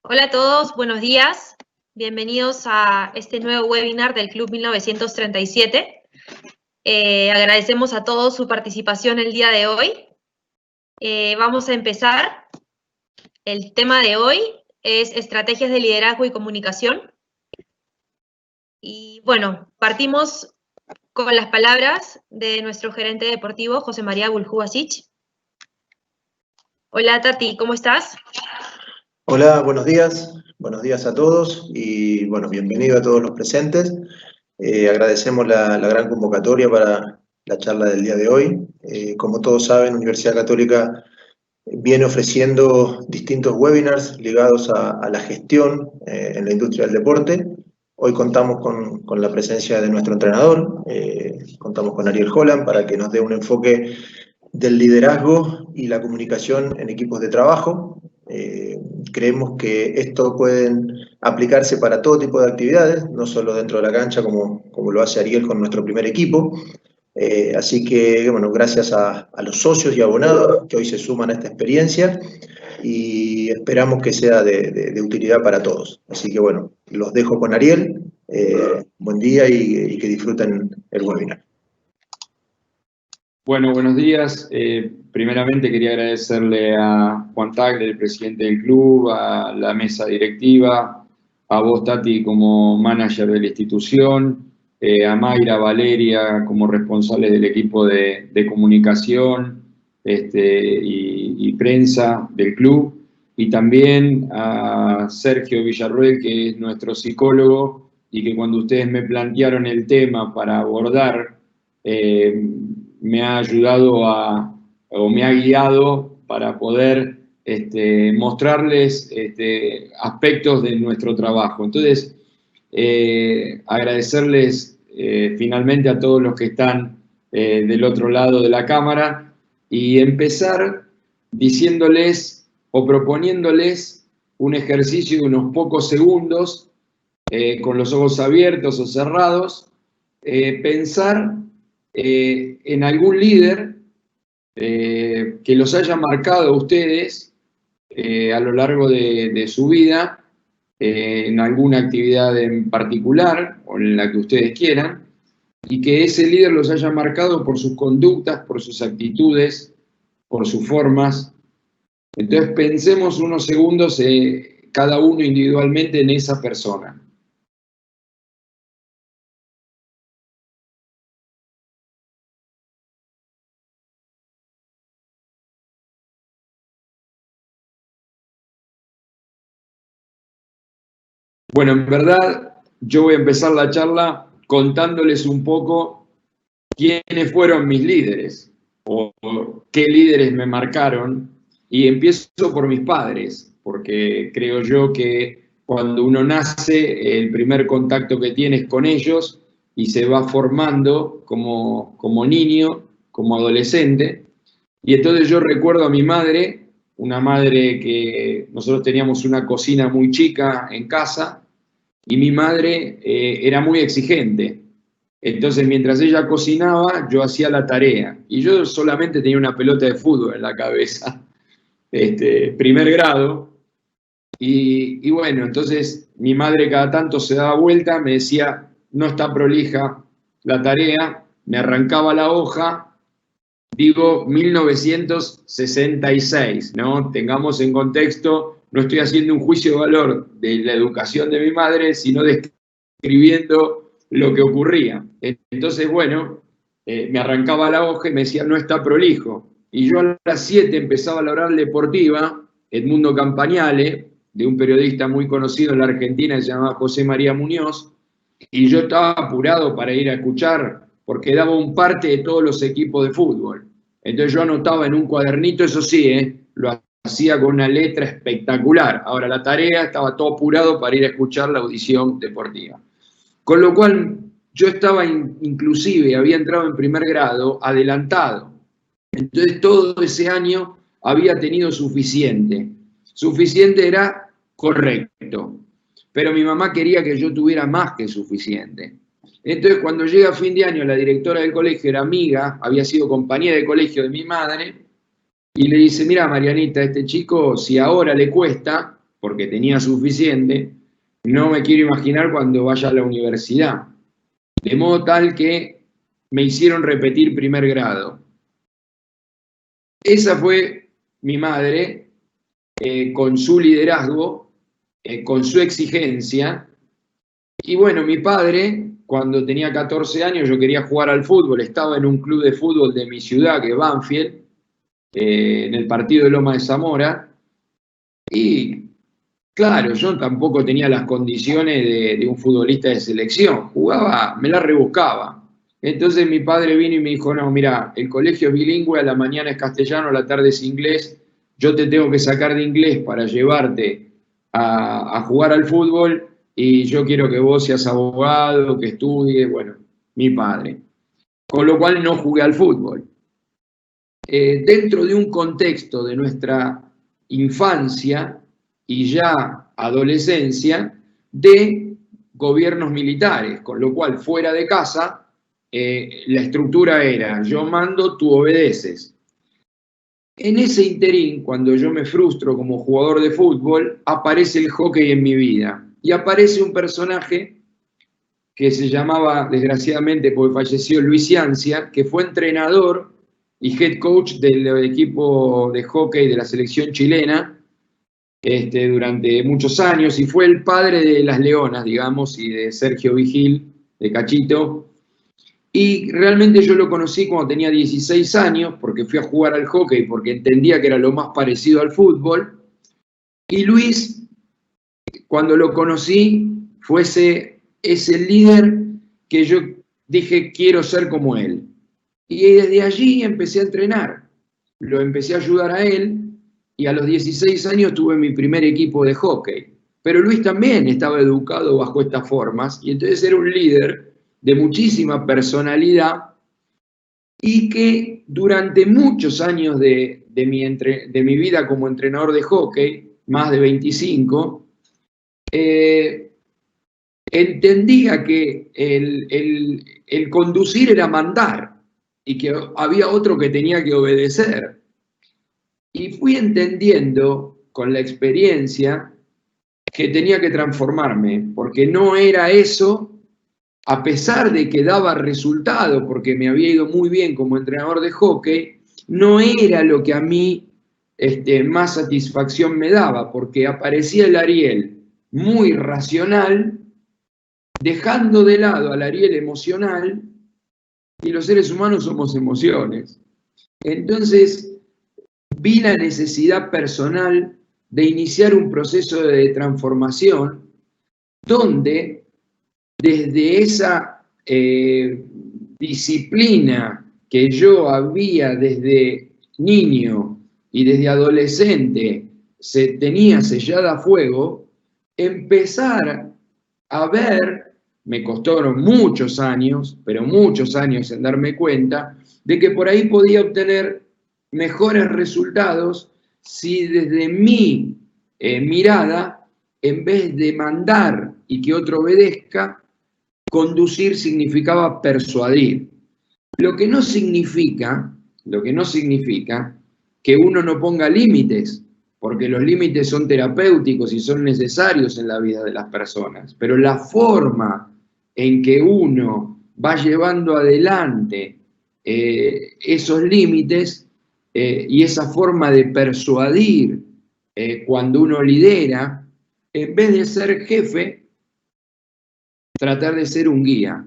Hola a todos, buenos días. Bienvenidos a este nuevo webinar del Club 1937. Agradecemos a todos su participación el día de hoy. Vamos a empezar. El tema de hoy es estrategias de liderazgo y comunicación. Y bueno, partimos con las palabras de nuestro gerente deportivo, José María Buljubasic. Hola Tati, ¿cómo estás? Hola, buenos días a todos y bueno, bienvenido a todos los presentes. Agradecemos la gran convocatoria para la charla del día de hoy. Como todos saben, Universidad Católica viene ofreciendo distintos webinars ligados a la gestión en la industria del deporte. Hoy contamos con la presencia de nuestro entrenador, contamos con Ariel Holland para que nos dé un enfoque del liderazgo y la comunicación en equipos de trabajo. Creemos que esto puede aplicarse para todo tipo de actividades, no solo dentro de la cancha como lo hace Ariel con nuestro primer equipo. Así que, bueno, gracias a los socios y abonados que hoy se suman a esta experiencia y esperamos que sea de utilidad para todos. Así que, bueno, los dejo con Ariel. Buen día y que disfruten el webinar. Bueno, buenos días. Primeramente quería agradecerle a Juan Tagle, el presidente del club, a la mesa directiva, a vos, Tati, como manager de la institución, a Mayra, Valeria, como responsables del equipo de comunicación y prensa del club, y también a Sergio Villarruel, que es nuestro psicólogo, y que cuando ustedes me plantearon el tema para abordar, me ha ayudado o me ha guiado para poder mostrarles aspectos de nuestro trabajo. Entonces, agradecerles finalmente a todos los que están del otro lado de la cámara y empezar diciéndoles o proponiéndoles un ejercicio de unos pocos segundos con los ojos abiertos o cerrados, pensar en algún líder que los haya marcado a ustedes a lo largo de su vida, en alguna actividad en particular o en la que ustedes quieran, y que ese líder los haya marcado por sus conductas, por sus actitudes, por sus formas. Entonces pensemos unos segundos cada uno individualmente en esa persona. Bueno, en verdad, yo voy a empezar la charla contándoles un poco quiénes fueron mis líderes o qué líderes me marcaron, y empiezo por mis padres, porque creo yo que cuando uno nace, el primer contacto que tiene es con ellos y se va formando como niño, como adolescente. Y entonces yo recuerdo a mi madre, una madre que nosotros teníamos una cocina muy chica en casa, y mi madre era muy exigente. Entonces, mientras ella cocinaba, yo hacía la tarea. Y yo solamente tenía una pelota de fútbol en la cabeza, primer grado. Y bueno, entonces mi madre cada tanto se daba vuelta, me decía, no está prolija la tarea, me arrancaba la hoja. Digo 1966, ¿no? Tengamos en contexto, no estoy haciendo un juicio de valor de la educación de mi madre, sino describiendo lo que ocurría. Entonces, bueno, me arrancaba la hoja y me decía, no está prolijo. Y yo a las 7 empezaba a la oral deportiva, Edmundo Campagnale, de un periodista muy conocido en la Argentina que se llamaba José María Muñoz, y yo estaba apurado para ir a escuchar, porque daba un parte de todos los equipos de fútbol. Entonces yo anotaba en un cuadernito, eso sí, lo hacía con una letra espectacular. Ahora la tarea, estaba todo apurado para ir a escuchar la audición deportiva. Con lo cual yo estaba inclusive, había entrado en primer grado, adelantado. Entonces todo ese año había tenido suficiente. Suficiente era correcto. Pero mi mamá quería que yo tuviera más que suficiente. Entonces, cuando llega fin de año, la directora del colegio era amiga, había sido compañera de colegio de mi madre, y le dice, mira, Marianita, este chico, si ahora le cuesta, porque tenía suficiente, no me quiero imaginar cuando vaya a la universidad. De modo tal que me hicieron repetir primer grado. Esa fue mi madre, con su liderazgo, con su exigencia. Y bueno, mi padre, cuando tenía 14 años, yo quería jugar al fútbol, estaba en un club de fútbol de mi ciudad, que es Banfield, en el partido de Loma de Zamora, y claro, yo tampoco tenía las condiciones de un futbolista de selección, jugaba, me la rebuscaba. Entonces mi padre vino y me dijo, no, mira, el colegio es bilingüe, a la mañana es castellano, a la tarde es inglés, yo te tengo que sacar de inglés para llevarte a jugar al fútbol, y yo quiero que vos seas abogado, que estudies, bueno, mi padre. Con lo cual no jugué al fútbol. Dentro de un contexto de nuestra infancia y ya adolescencia de gobiernos militares, con lo cual fuera de casa la estructura era yo mando, tú obedeces. En ese interín, cuando yo me frustro como jugador de fútbol, aparece el hockey en mi vida y aparece un personaje que se llamaba, desgraciadamente porque falleció, Luis Ciancia, que fue entrenador y head coach del equipo de hockey de la selección chilena durante muchos años, y fue el padre de las Leonas, digamos, y de Sergio Vigil, de Cachito. Y realmente yo lo conocí cuando tenía 16 años, porque fui a jugar al hockey, porque entendía que era lo más parecido al fútbol. Y Luis, cuando lo conocí, fue ese líder que yo dije, quiero ser como él. Y desde allí empecé a entrenar. Lo empecé a ayudar a él, y a los 16 años tuve mi primer equipo de hockey. Pero Luis también estaba educado bajo estas formas, y entonces era un líder de muchísima personalidad, y que durante muchos años de mi vida como entrenador de hockey, más de 25, entendía que el conducir era mandar, y que había otro que tenía que obedecer. Y fui entendiendo con la experiencia que tenía que transformarme, porque no era eso, a pesar de que daba resultado, porque me había ido muy bien como entrenador de hockey, no era lo que a mí más satisfacción me daba, porque aparecía el Ariel muy racional, dejando de lado al Ariel emocional, y los seres humanos somos emociones. Entonces vi la necesidad personal de iniciar un proceso de transformación donde desde esa disciplina que yo había desde niño y desde adolescente se tenía sellada a fuego, empezar a ver, me costaron muchos años, pero muchos años en darme cuenta, de que por ahí podía obtener mejores resultados si desde mi mirada, en vez de mandar y que otro obedezca, conducir significaba persuadir. Lo que no significa que uno no ponga límites, porque los límites son terapéuticos y son necesarios en la vida de las personas, pero la forma en que uno va llevando adelante esos límites y esa forma de persuadir cuando uno lidera, en vez de ser jefe, tratar de ser un guía.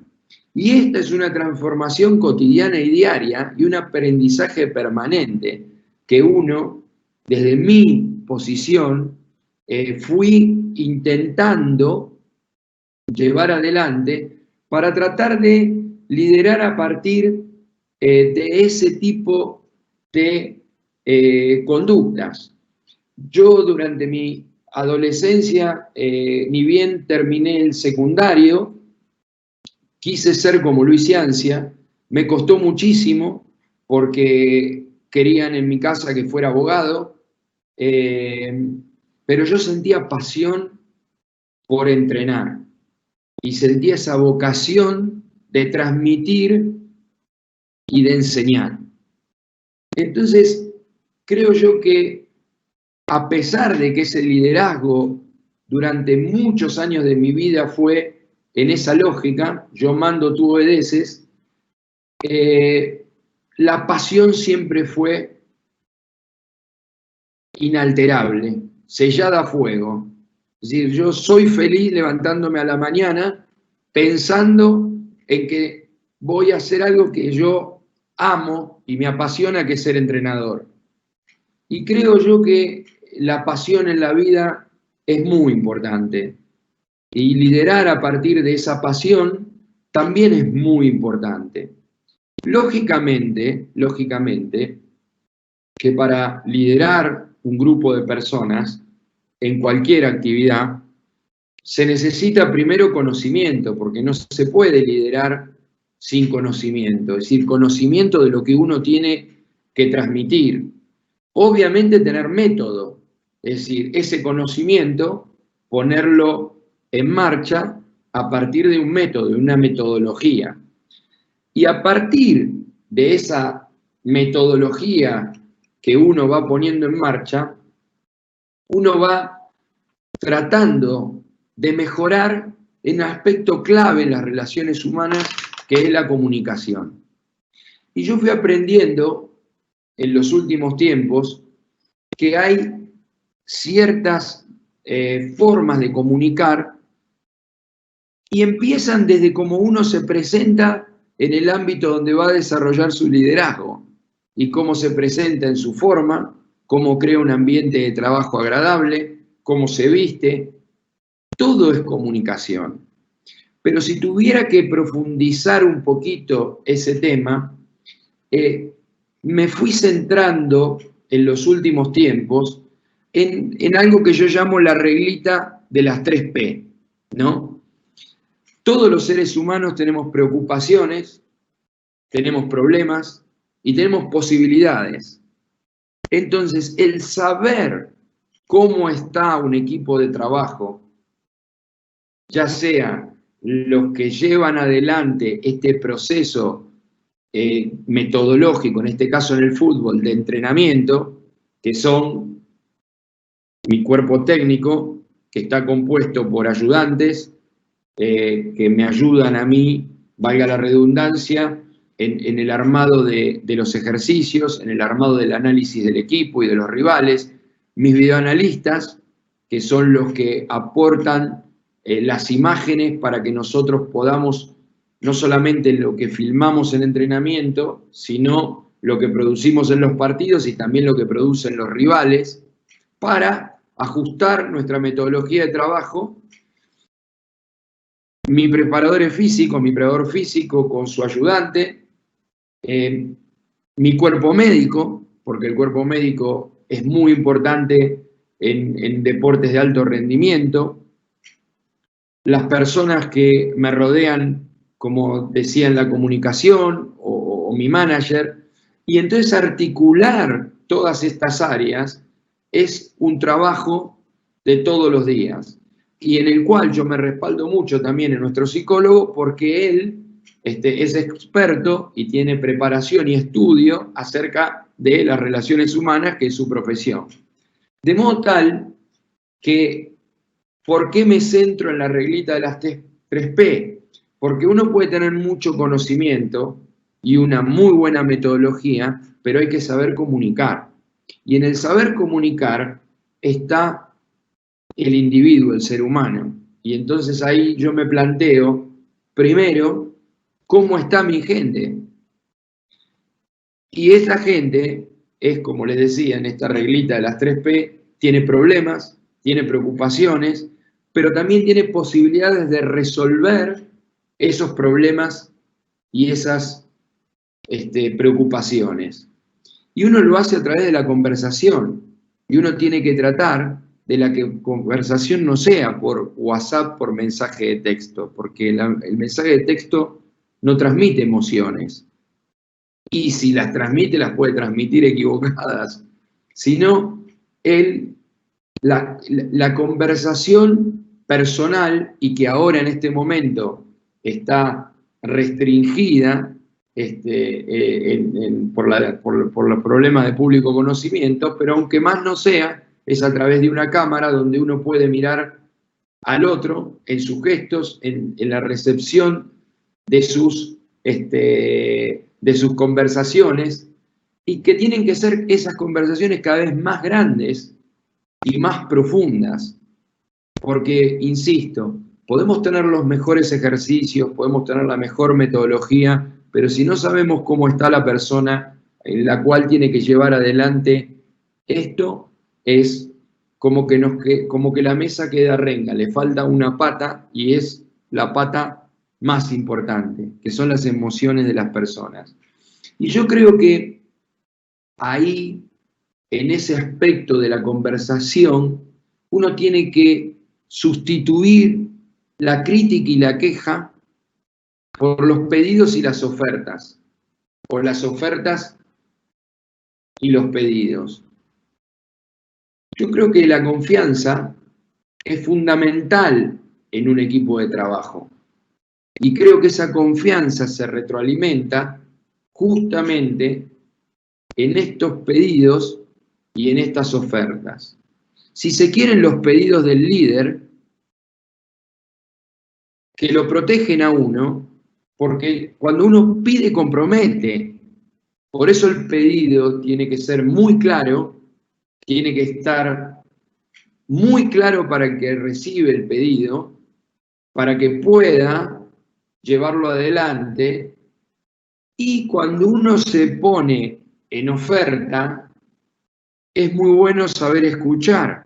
Y esta es una transformación cotidiana y diaria y un aprendizaje permanente que uno, desde mi posición, fui intentando llevar adelante para tratar de liderar a partir de ese tipo de conductas. Yo durante mi adolescencia, ni bien terminé el secundario, quise ser como Luis Ciancia, me costó muchísimo porque querían en mi casa que fuera abogado, pero yo sentía pasión por entrenar y sentía esa vocación de transmitir y de enseñar. Entonces, creo yo que a pesar de que ese liderazgo durante muchos años de mi vida fue en esa lógica, yo mando, tú obedeces, la pasión siempre fue inalterable, sellada a fuego. Es decir, yo soy feliz levantándome a la mañana pensando en que voy a hacer algo que yo amo y me apasiona, que es ser entrenador. Y creo yo que la pasión en la vida es muy importante. Y liderar a partir de esa pasión también es muy importante. Lógicamente, que para liderar un grupo de personas en cualquier actividad, se necesita primero conocimiento, porque no se puede liderar sin conocimiento, es decir, conocimiento de lo que uno tiene que transmitir. Obviamente tener método, es decir, ese conocimiento, ponerlo en marcha a partir de un método, de una metodología. Y a partir de esa metodología que uno va poniendo en marcha, uno va tratando de mejorar en un aspecto clave en las relaciones humanas, que es la comunicación. Y yo fui aprendiendo en los últimos tiempos que hay ciertas formas de comunicar y empiezan desde cómo uno se presenta en el ámbito donde va a desarrollar su liderazgo y cómo se presenta en su forma, cómo crea un ambiente de trabajo agradable, cómo se viste. Todo es comunicación. Pero si tuviera que profundizar un poquito ese tema, me fui centrando en los últimos tiempos en algo que yo llamo la reglita de las 3P, ¿no? Todos los seres humanos tenemos preocupaciones, tenemos problemas y tenemos posibilidades. Entonces, el saber cómo está un equipo de trabajo, ya sea los que llevan adelante este proceso metodológico, en este caso en el fútbol, de entrenamiento, que son mi cuerpo técnico, que está compuesto por ayudantes, que me ayudan a mí, valga la redundancia, en el armado de los ejercicios, en el armado del análisis del equipo y de los rivales, mis videoanalistas, que son los que aportan las imágenes para que nosotros podamos, no solamente lo que filmamos en entrenamiento, sino lo que producimos en los partidos y también lo que producen los rivales, para ajustar nuestra metodología de trabajo. Mi preparador físico con su ayudante, mi cuerpo médico, porque el cuerpo médico es muy importante en deportes de alto rendimiento, las personas que me rodean, como decía, en la comunicación, o mi manager, y entonces articular todas estas áreas es un trabajo de todos los días, y en el cual yo me respaldo mucho también en nuestro psicólogo, porque él es experto y tiene preparación y estudio acerca de las relaciones humanas, que es su profesión. De modo tal que, ¿por qué me centro en la reglita de las 3P? Porque uno puede tener mucho conocimiento y una muy buena metodología, pero hay que saber comunicar. Y en el saber comunicar está el individuo, el ser humano. Y entonces ahí yo me planteo, primero, ¿cómo está mi gente? Y esa gente es, como les decía, en esta reglita de las 3P, tiene problemas, tiene preocupaciones, pero también tiene posibilidades de resolver esos problemas y esas preocupaciones. Y uno lo hace a través de la conversación, y uno tiene que tratar de la que conversación no sea por WhatsApp, por mensaje de texto, porque el mensaje de texto no transmite emociones, y si las transmite, las puede transmitir equivocadas, sino la conversación personal, y que ahora en este momento está restringida por los problemas de público conocimiento, pero aunque más no sea, es a través de una cámara donde uno puede mirar al otro en sus gestos, en la recepción de sus conversaciones, y que tienen que ser esas conversaciones cada vez más grandes y más profundas. Porque, insisto, podemos tener los mejores ejercicios, podemos tener la mejor metodología, pero si no sabemos cómo está la persona en la cual tiene que llevar adelante esto, es como que la mesa queda renga, le falta una pata y es la pata más importante, que son las emociones de las personas. Y yo creo que ahí, en ese aspecto de la conversación, uno tiene que sustituir la crítica y la queja por los pedidos y las ofertas, por las ofertas y los pedidos. Yo creo que la confianza es fundamental en un equipo de trabajo. Y creo que esa confianza se retroalimenta justamente en estos pedidos y en estas ofertas. Si se quieren, los pedidos del líder, que lo protegen a uno, porque cuando uno pide, compromete. Por eso el pedido tiene que ser muy claro, tiene que estar muy claro para el que recibe el pedido, para que pueda llevarlo adelante. Y cuando uno se pone en oferta, es muy bueno saber escuchar.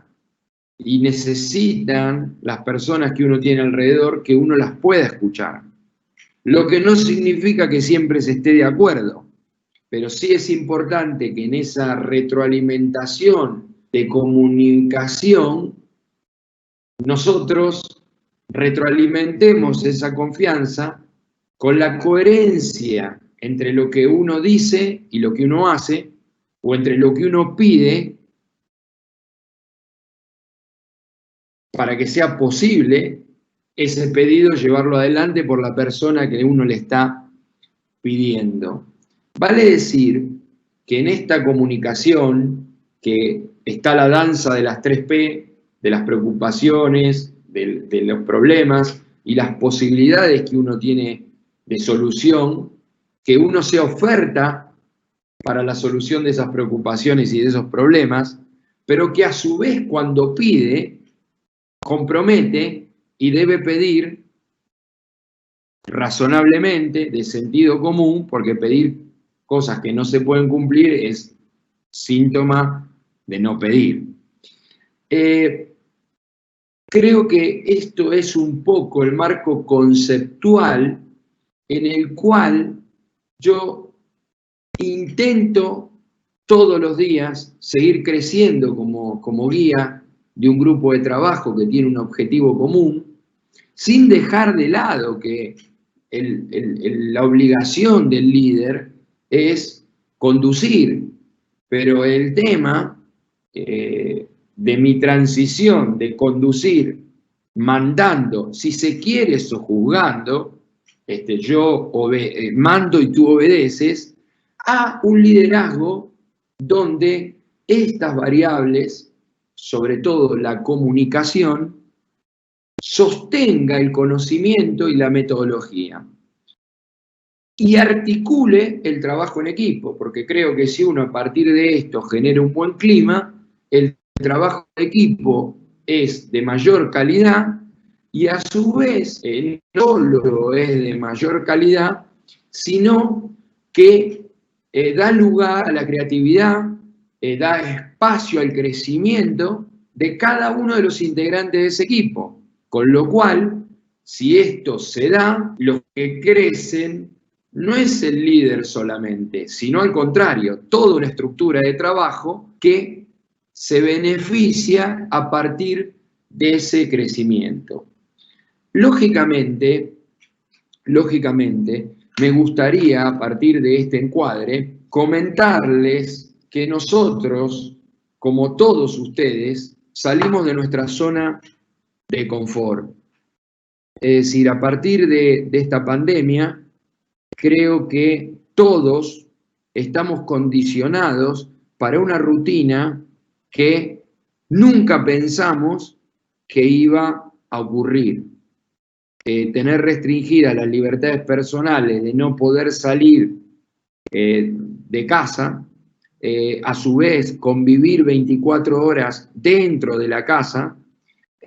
Y necesitan las personas que uno tiene alrededor que uno las pueda escuchar. Lo que no significa que siempre se esté de acuerdo, pero sí es importante que en esa retroalimentación de comunicación nosotros retroalimentemos esa confianza con la coherencia entre lo que uno dice y lo que uno hace, o entre lo que uno pide, para que sea posible ese pedido llevarlo adelante por la persona que uno le está pidiendo. Vale decir que en esta comunicación, que está la danza de las 3P, de las preocupaciones, de los problemas y las posibilidades que uno tiene de solución, que uno se oferta para la solución de esas preocupaciones y de esos problemas, pero que a su vez cuando pide, compromete y debe pedir razonablemente, de sentido común, porque pedir cosas que no se pueden cumplir es síntoma de no pedir. Creo que esto es un poco el marco conceptual en el cual yo intento todos los días seguir creciendo como guía de un grupo de trabajo que tiene un objetivo común, sin dejar de lado que la obligación del líder es conducir, pero el tema de mi transición de conducir mandando, si se quiere sojuzgando, yo mando y tú obedeces, a un liderazgo donde estas variables, sobre todo la comunicación, sostenga el conocimiento y la metodología y articule el trabajo en equipo, porque creo que si uno a partir de esto genera un buen clima, el trabajo en equipo es de mayor calidad y a su vez no solo es de mayor calidad, sino que da lugar a la creatividad, da espacio al crecimiento de cada uno de los integrantes de ese equipo. Con lo cual, si esto se da, los que crecen no es el líder solamente, sino al contrario, toda una estructura de trabajo que se beneficia a partir de ese crecimiento. Lógicamente, me gustaría, a partir de este encuadre, comentarles que nosotros, como todos ustedes, salimos de nuestra zona de confort. Es decir, a partir de esta pandemia, creo que todos estamos condicionados para una rutina que nunca pensamos que iba a ocurrir. Tener restringidas las libertades personales de no poder salir de casa, a su vez convivir 24 horas dentro de la casa.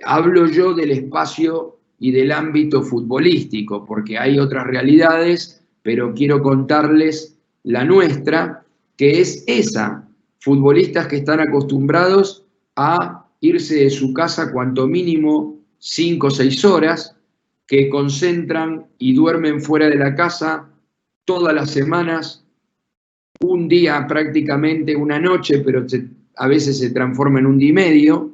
Hablo yo del espacio y del ámbito futbolístico, porque hay otras realidades, pero quiero contarles la nuestra, que es esa: futbolistas que están acostumbrados a irse de su casa cuanto mínimo 5 o 6 horas, que concentran y duermen fuera de la casa todas las semanas, un día prácticamente, una noche, pero a veces se transforma en un día y medio.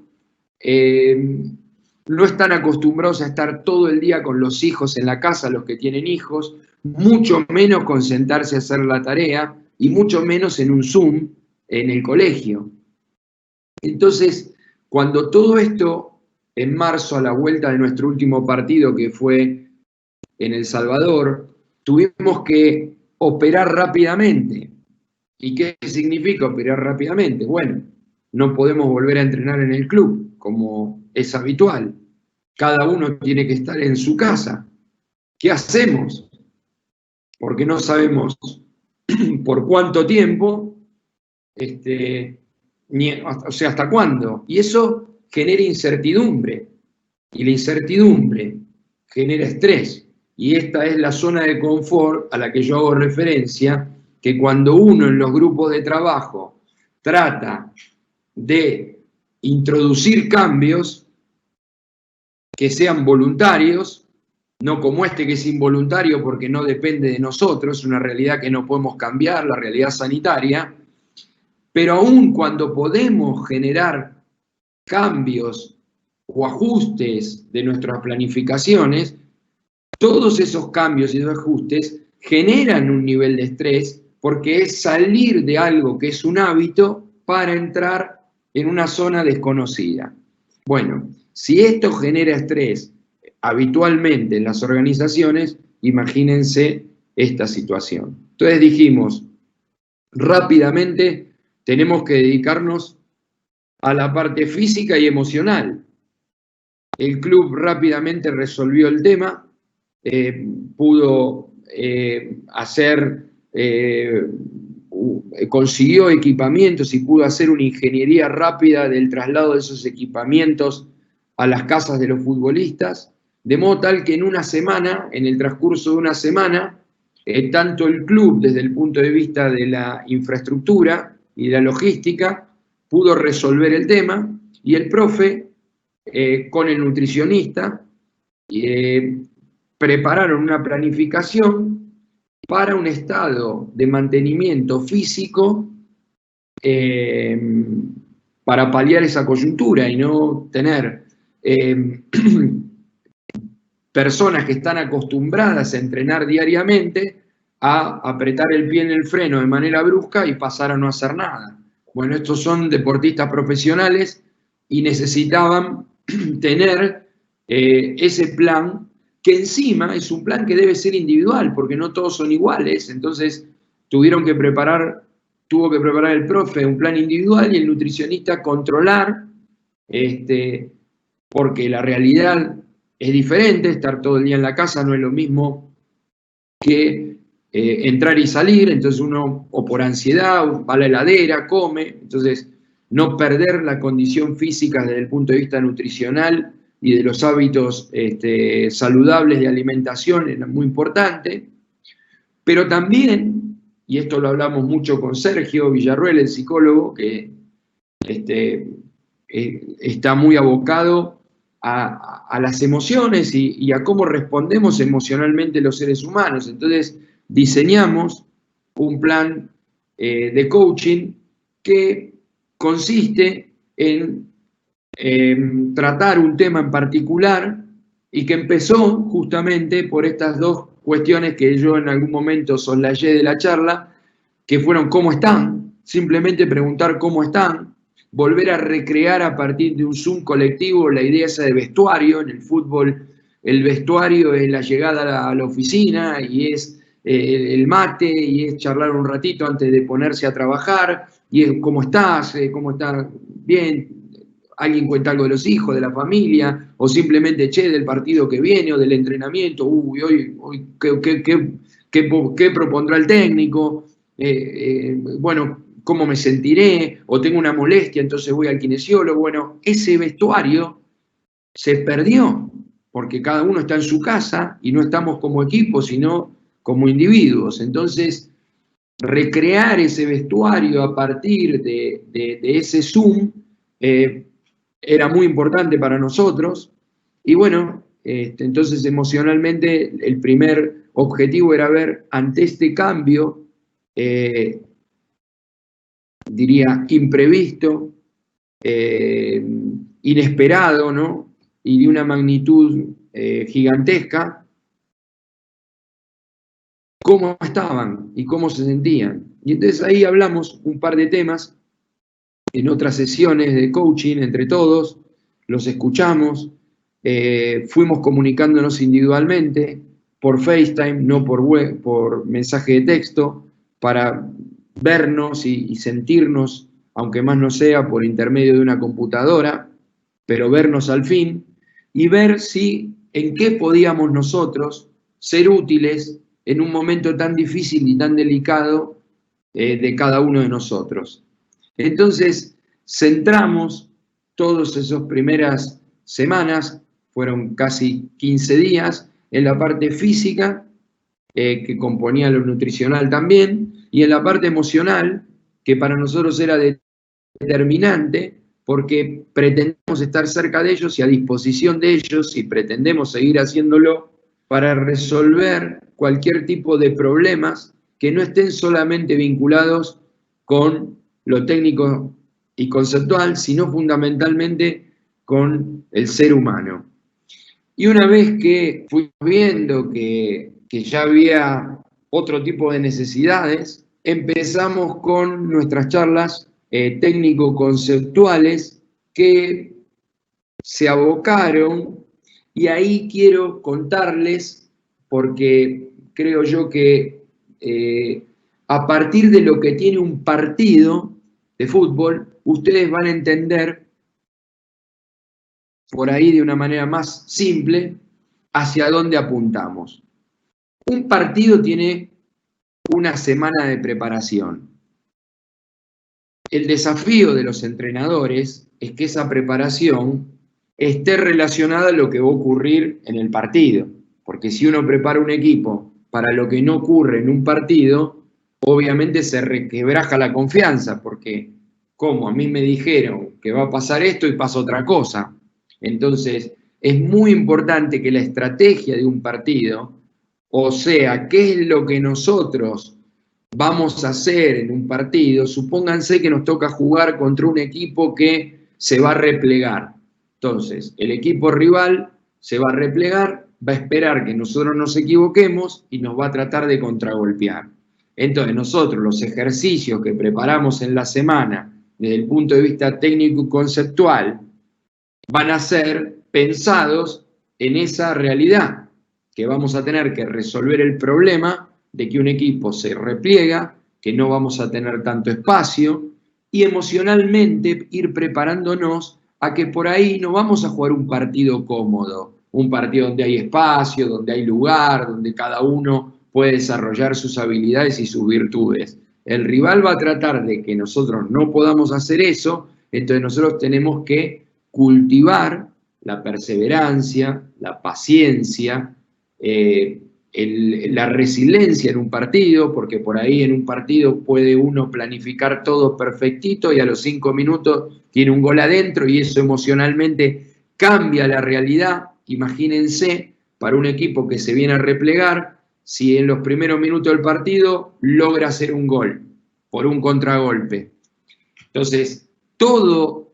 No están acostumbrados a estar todo el día con los hijos en la casa, los que tienen hijos, mucho menos concentrarse a hacer la tarea y mucho menos en un Zoom en el colegio. Entonces, cuando todo esto, en marzo, a la vuelta de nuestro último partido, que fue en El Salvador, tuvimos que operar rápidamente. ¿Y qué significa operar rápidamente? Bueno, no podemos volver a entrenar en el club, como es habitual. Cada uno tiene que estar en su casa. ¿Qué hacemos? Porque no sabemos por cuánto tiempo, o sea, hasta cuándo. Y eso genera incertidumbre. Y la incertidumbre genera estrés. Y esta es la zona de confort a la que yo hago referencia, que cuando uno en los grupos de trabajo trata de introducir cambios que sean voluntarios, no como este que es involuntario porque no depende de nosotros, es una realidad que no podemos cambiar, la realidad sanitaria, pero aún cuando podemos generar cambios o ajustes de nuestras planificaciones, todos esos cambios y esos ajustes generan un nivel de estrés, porque es salir de algo que es un hábito para entrar en una zona desconocida. Bueno, si esto genera estrés habitualmente en las organizaciones, imagínense esta situación. Entonces dijimos, rápidamente tenemos que dedicarnos a la parte física y emocional. El club rápidamente resolvió el tema, pudo consiguió equipamientos y pudo hacer una ingeniería rápida del traslado de esos equipamientos a las casas de los futbolistas, de modo tal que en una semana, en el transcurso de una semana, tanto el club, desde el punto de vista de la infraestructura y de la logística, pudo resolver el tema, y el profe, con el nutricionista, prepararon una planificación para un estado de mantenimiento físico para paliar esa coyuntura y no tener personas que están acostumbradas a entrenar diariamente a apretar el pie en el freno de manera brusca y pasar a no hacer nada. Bueno, estos son deportistas profesionales y necesitaban tener ese plan, que encima es un plan que debe ser individual, porque no todos son iguales. Entonces tuvo que preparar el profe un plan individual y el nutricionista controlar, porque la realidad es diferente. Estar todo el día en la casa no es lo mismo que entrar y salir. Entonces uno, o por ansiedad, va a la heladera, come. Entonces, no perder la condición física desde el punto de vista nutricional y de los hábitos saludables de alimentación es muy importante. Pero también, y esto lo hablamos mucho con Sergio Villarruel, el psicólogo, que está muy abocado a las emociones y a cómo respondemos emocionalmente los seres humanos. Entonces diseñamos un plan de coaching que consiste en tratar un tema en particular y que empezó justamente por estas dos cuestiones que yo en algún momento soslayé de la charla, que fueron ¿cómo están? Simplemente preguntar cómo están, volver a recrear a partir de un Zoom colectivo la idea esa de vestuario. En el fútbol el vestuario es la llegada a la oficina y es el mate y es charlar un ratito antes de ponerse a trabajar y es ¿cómo estás? ¿Cómo estás? Bien. alguien cuenta algo de los hijos, de la familia, o simplemente, che, del partido que viene, o del entrenamiento, hoy ¿qué propondrá el técnico? Bueno, ¿cómo me sentiré? O tengo una molestia, entonces voy al kinesiólogo. Bueno, ese vestuario se perdió, porque cada uno está en su casa y no estamos como equipo, sino como individuos. Entonces, recrear ese vestuario a partir de ese Zoom era muy importante para nosotros. Y bueno, entonces emocionalmente el primer objetivo era ver ante este cambio, diría, imprevisto, inesperado, ¿no? Y de una magnitud gigantesca, cómo estaban y cómo se sentían. Y entonces ahí hablamos un par de temas en otras sesiones de coaching entre todos, los escuchamos, fuimos comunicándonos individualmente por FaceTime, no por web, por mensaje de texto, para vernos y sentirnos, aunque más no sea por intermedio de una computadora, pero vernos al fin y ver si en qué podíamos nosotros ser útiles en un momento tan difícil y tan delicado de cada uno de nosotros. Entonces, centramos todas esas primeras semanas, fueron casi 15 días, en la parte física, que componía lo nutricional también, y en la parte emocional, que para nosotros era determinante, porque pretendemos estar cerca de ellos y a disposición de ellos, y pretendemos seguir haciéndolo para resolver cualquier tipo de problemas que no estén solamente vinculados con lo técnico y conceptual, sino fundamentalmente con el ser humano. Y una vez que fui viendo que ya había otro tipo de necesidades, empezamos con nuestras charlas técnico-conceptuales que se abocaron, y ahí quiero contarles, porque creo yo que a partir de lo que tiene un partido de fútbol, ustedes van a entender por ahí de una manera más simple hacia dónde apuntamos. Un partido tiene una semana de preparación. El desafío de los entrenadores es que esa preparación esté relacionada a lo que va a ocurrir en el partido. Porque si uno prepara un equipo para lo que no ocurre en un partido, obviamente se requebraja la confianza, porque como a mí me dijeron que va a pasar esto y pasa otra cosa. Entonces, es muy importante que la estrategia de un partido, o sea, qué es lo que nosotros vamos a hacer en un partido, supónganse que nos toca jugar contra un equipo que se va a replegar. Entonces, el equipo rival se va a replegar, va a esperar que nosotros nos equivoquemos y nos va a tratar de contragolpear. Entonces, nosotros los ejercicios que preparamos en la semana desde el punto de vista técnico y conceptual van a ser pensados en esa realidad, que vamos a tener que resolver el problema de que un equipo se repliega, que no vamos a tener tanto espacio, y emocionalmente ir preparándonos a que por ahí no vamos a jugar un partido cómodo, un partido donde hay espacio, donde hay lugar, donde cada uno puede desarrollar sus habilidades y sus virtudes. El rival va a tratar de que nosotros no podamos hacer eso, entonces nosotros tenemos que cultivar la perseverancia, la paciencia, la resiliencia en un partido, porque por ahí en un partido puede uno planificar todo perfectito y a los 5 minutos tiene un gol adentro y eso emocionalmente cambia la realidad. Imagínense, para un equipo que se viene a replegar, si en los primeros minutos del partido logra hacer un gol por un contragolpe. Entonces, todo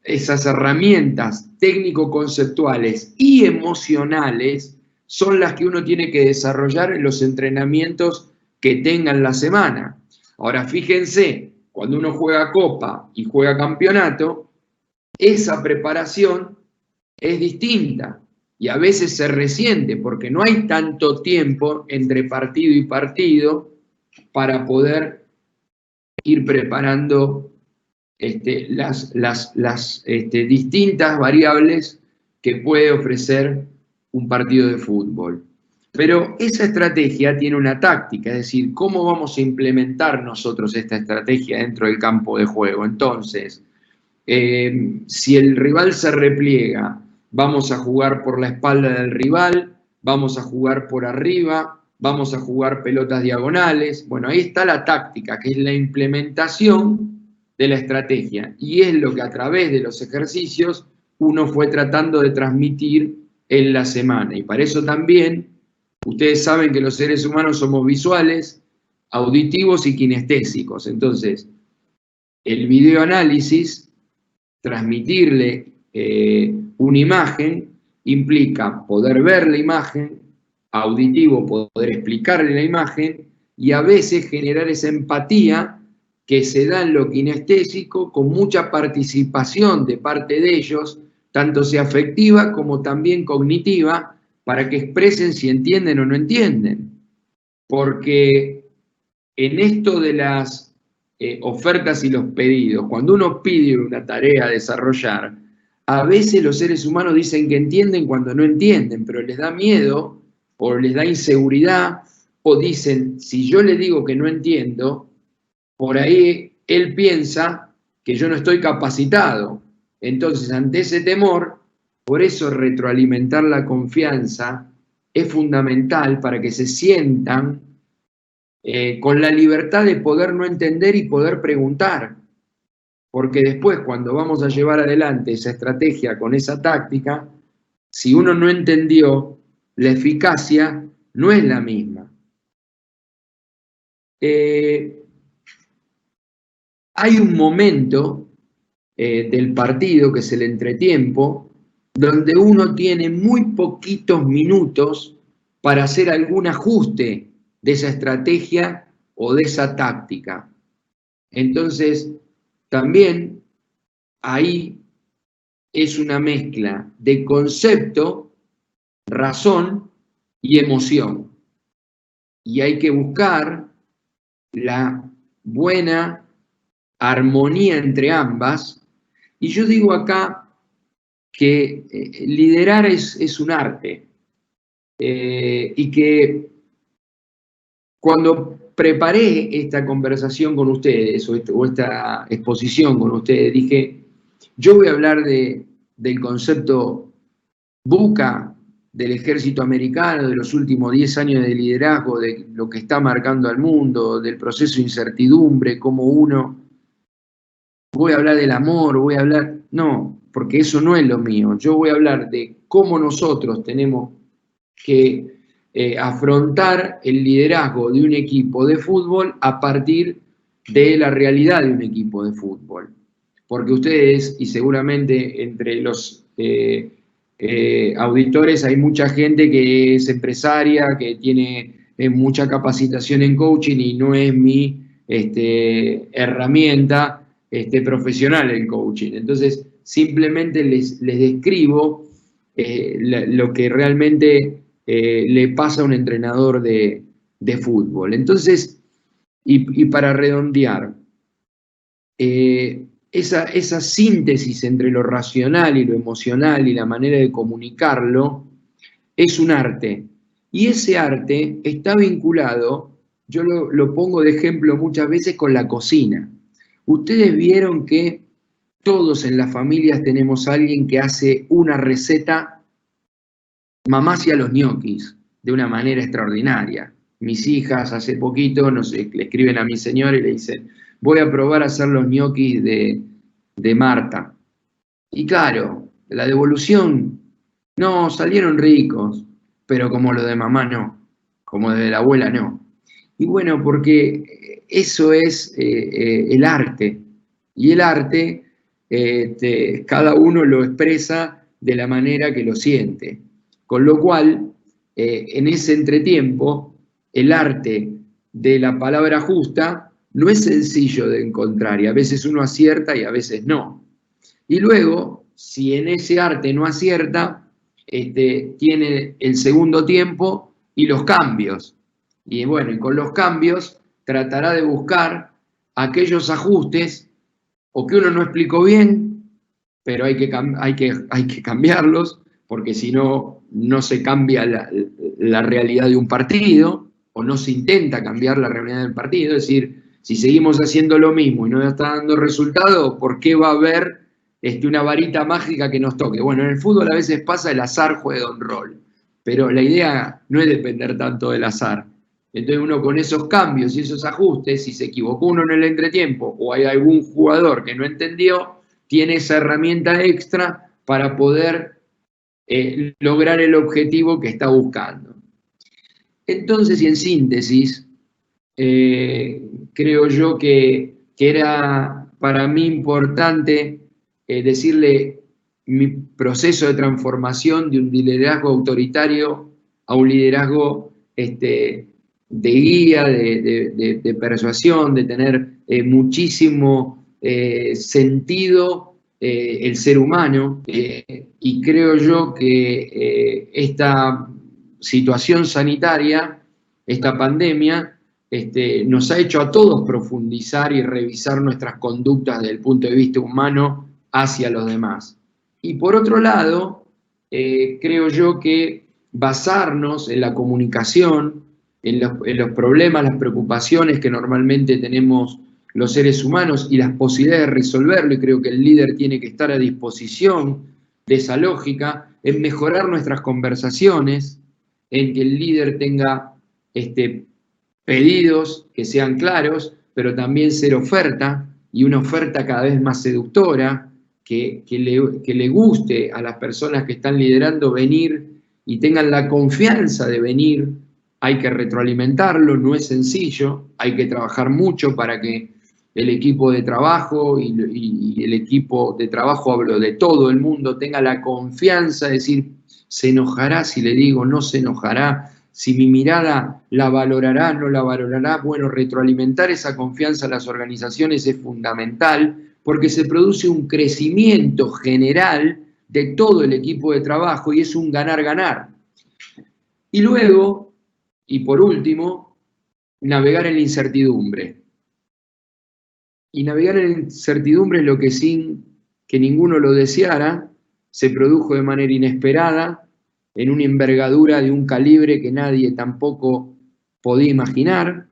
esas herramientas técnico-conceptuales y emocionales son las que uno tiene que desarrollar en los entrenamientos que tenga en la semana. Ahora, fíjense, cuando uno juega Copa y juega Campeonato, esa preparación es distinta y a veces se resiente porque no hay tanto tiempo entre partido y partido para poder ir preparando las distintas variables que puede ofrecer un partido de fútbol. Pero esa estrategia tiene una táctica, es decir, ¿cómo vamos a implementar nosotros esta estrategia dentro del campo de juego? Entonces, si el rival se repliega, vamos a jugar por la espalda del rival, vamos a jugar por arriba, vamos a jugar pelotas diagonales. Bueno, ahí está la táctica, que es la implementación de la estrategia. Y es lo que a través de los ejercicios uno fue tratando de transmitir en la semana. Y para eso también, ustedes saben que los seres humanos somos visuales, auditivos y kinestésicos. Entonces, el videoanálisis, transmitirle una imagen, implica poder ver la imagen, auditivo, poder explicarle la imagen, y a veces generar esa empatía que se da en lo kinestésico con mucha participación de parte de ellos, tanto sea afectiva como también cognitiva, para que expresen si entienden o no entienden. Porque en esto de las ofertas y los pedidos, cuando uno pide una tarea a desarrollar, a veces los seres humanos dicen que entienden cuando no entienden, pero les da miedo o les da inseguridad, o dicen, si yo le digo que no entiendo, por ahí él piensa que yo no estoy capacitado. Entonces, ante ese temor, por eso retroalimentar la confianza es fundamental para que se sientan con la libertad de poder no entender y poder preguntar. Porque después, cuando vamos a llevar adelante esa estrategia con esa táctica, si uno no entendió, la eficacia no es la misma. Hay un momento del partido, que es el entretiempo, donde uno tiene muy poquitos minutos para hacer algún ajuste de esa estrategia o de esa táctica. Entonces, también ahí es una mezcla de concepto, razón y emoción. Y hay que buscar la buena armonía entre ambas. Y yo digo acá que liderar es un arte, y que cuando preparé esta conversación con ustedes o esta exposición con ustedes, dije, yo voy a hablar del concepto VUCA del ejército americano, de los últimos 10 años de liderazgo, de lo que está marcando al mundo, del proceso de incertidumbre, cómo uno... Voy a hablar del amor, voy a hablar... No, porque eso no es lo mío. Yo voy a hablar de cómo nosotros tenemos que afrontar el liderazgo de un equipo de fútbol a partir de la realidad de un equipo de fútbol. Porque ustedes, y seguramente entre los auditores hay mucha gente que es empresaria, que tiene mucha capacitación en coaching y no es mi herramienta profesional el coaching. Entonces, simplemente les describo lo que realmente le pasa a un entrenador de fútbol. Entonces, y para redondear, esa síntesis entre lo racional y lo emocional y la manera de comunicarlo es un arte. Y ese arte está vinculado, yo lo pongo de ejemplo muchas veces, con la cocina. Ustedes vieron que todos en las familias tenemos a alguien que hace una receta, mamá hacía los ñoquis de una manera extraordinaria. Mis hijas hace poquito, no sé, le escriben a mi señora y le dicen, voy a probar a hacer los ñoquis de Marta. Y claro, la devolución, no, salieron ricos, pero como los de mamá no, como de la abuela no. Y bueno, porque eso es el arte. Y el arte, cada uno lo expresa de la manera que lo siente. Con lo cual, en ese entretiempo, el arte de la palabra justa no es sencillo de encontrar. Y a veces uno acierta y a veces no. Y luego, si en ese arte no acierta, tiene el segundo tiempo y los cambios. Y bueno, y con los cambios tratará de buscar aquellos ajustes o que uno no explicó bien, pero hay que cambiarlos, porque si no, no se cambia la realidad de un partido, o no se intenta cambiar la realidad del partido. Es decir, si seguimos haciendo lo mismo y no está dando resultados, ¿por qué va a haber una varita mágica que nos toque? Bueno, en el fútbol a veces pasa, el azar juega un rol, pero la idea no es depender tanto del azar. Entonces uno con esos cambios y esos ajustes, si se equivocó uno en el entretiempo o hay algún jugador que no entendió, tiene esa herramienta extra para poder lograr el objetivo que está buscando. Entonces, y en síntesis, creo yo que era para mí importante decirle mi proceso de transformación de un liderazgo autoritario a un liderazgo de guía, de persuasión, de tener muchísimo sentido el ser humano, y creo yo que esta situación sanitaria, esta pandemia, nos ha hecho a todos profundizar y revisar nuestras conductas desde el punto de vista humano hacia los demás. Y por otro lado, creo yo que basarnos en la comunicación, en los problemas, las preocupaciones que normalmente tenemos los seres humanos y las posibilidades de resolverlo, y creo que el líder tiene que estar a disposición de esa lógica, en mejorar nuestras conversaciones, en que el líder tenga pedidos que sean claros, pero también ser oferta, y una oferta cada vez más seductora, que le guste a las personas que están liderando venir y tengan la confianza de venir. Hay que retroalimentarlo, no es sencillo, hay que trabajar mucho para que el equipo de trabajo y el equipo de trabajo, hablo de todo el mundo, tenga la confianza de decir, se enojará si le digo, no se enojará, si mi mirada la valorará, no la valorará. Bueno, retroalimentar esa confianza a las organizaciones es fundamental, porque se produce un crecimiento general de todo el equipo de trabajo y es un ganar-ganar. Y luego, y por último, navegar en la incertidumbre. Y navegar en la incertidumbre es lo que, sin que ninguno lo deseara, se produjo de manera inesperada, en una envergadura de un calibre que nadie tampoco podía imaginar,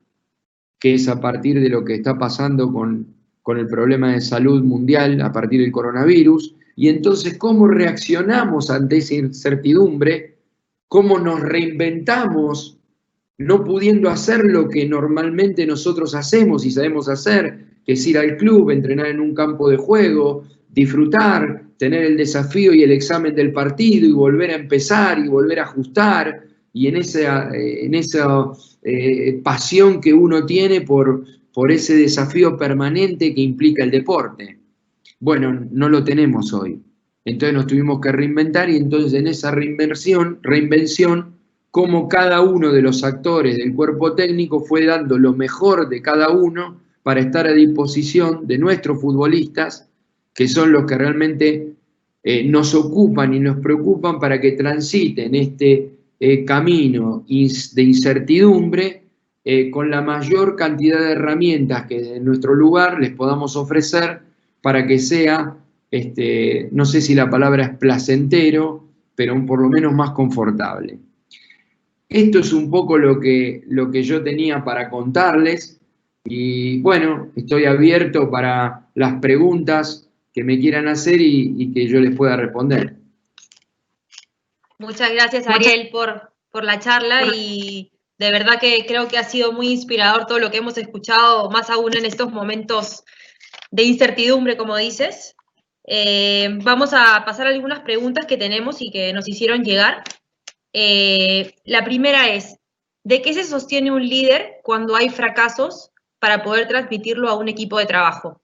que es a partir de lo que está pasando con el problema de salud mundial, a partir del coronavirus. Y entonces, ¿cómo reaccionamos ante esa incertidumbre? ¿Cómo nos reinventamos, no pudiendo hacer lo que normalmente nosotros hacemos y sabemos hacer, que es ir al club, entrenar en un campo de juego, disfrutar, tener el desafío y el examen del partido y volver a empezar y volver a ajustar, y en esa pasión que uno tiene por ese desafío permanente que implica el deporte? Bueno, no lo tenemos hoy. Entonces nos tuvimos que reinventar, y entonces en esa reinvención, como cada uno de los actores del cuerpo técnico fue dando lo mejor de cada uno para estar a disposición de nuestros futbolistas, que son los que realmente nos ocupan y nos preocupan para que transiten este camino de incertidumbre con la mayor cantidad de herramientas que en nuestro lugar les podamos ofrecer para que sea, no sé si la palabra es placentero, pero por lo menos más confortable. Esto es un poco lo que yo tenía para contarles, y bueno, estoy abierto para las preguntas que me quieran hacer y que yo les pueda responder. Muchas gracias, Ariel, por la charla, y de verdad que creo que ha sido muy inspirador todo lo que hemos escuchado, más aún en estos momentos de incertidumbre, como dices. Vamos a pasar a algunas preguntas que tenemos y que nos hicieron llegar. La primera es, ¿de qué se sostiene un líder cuando hay fracasos para poder transmitirlo a un equipo de trabajo?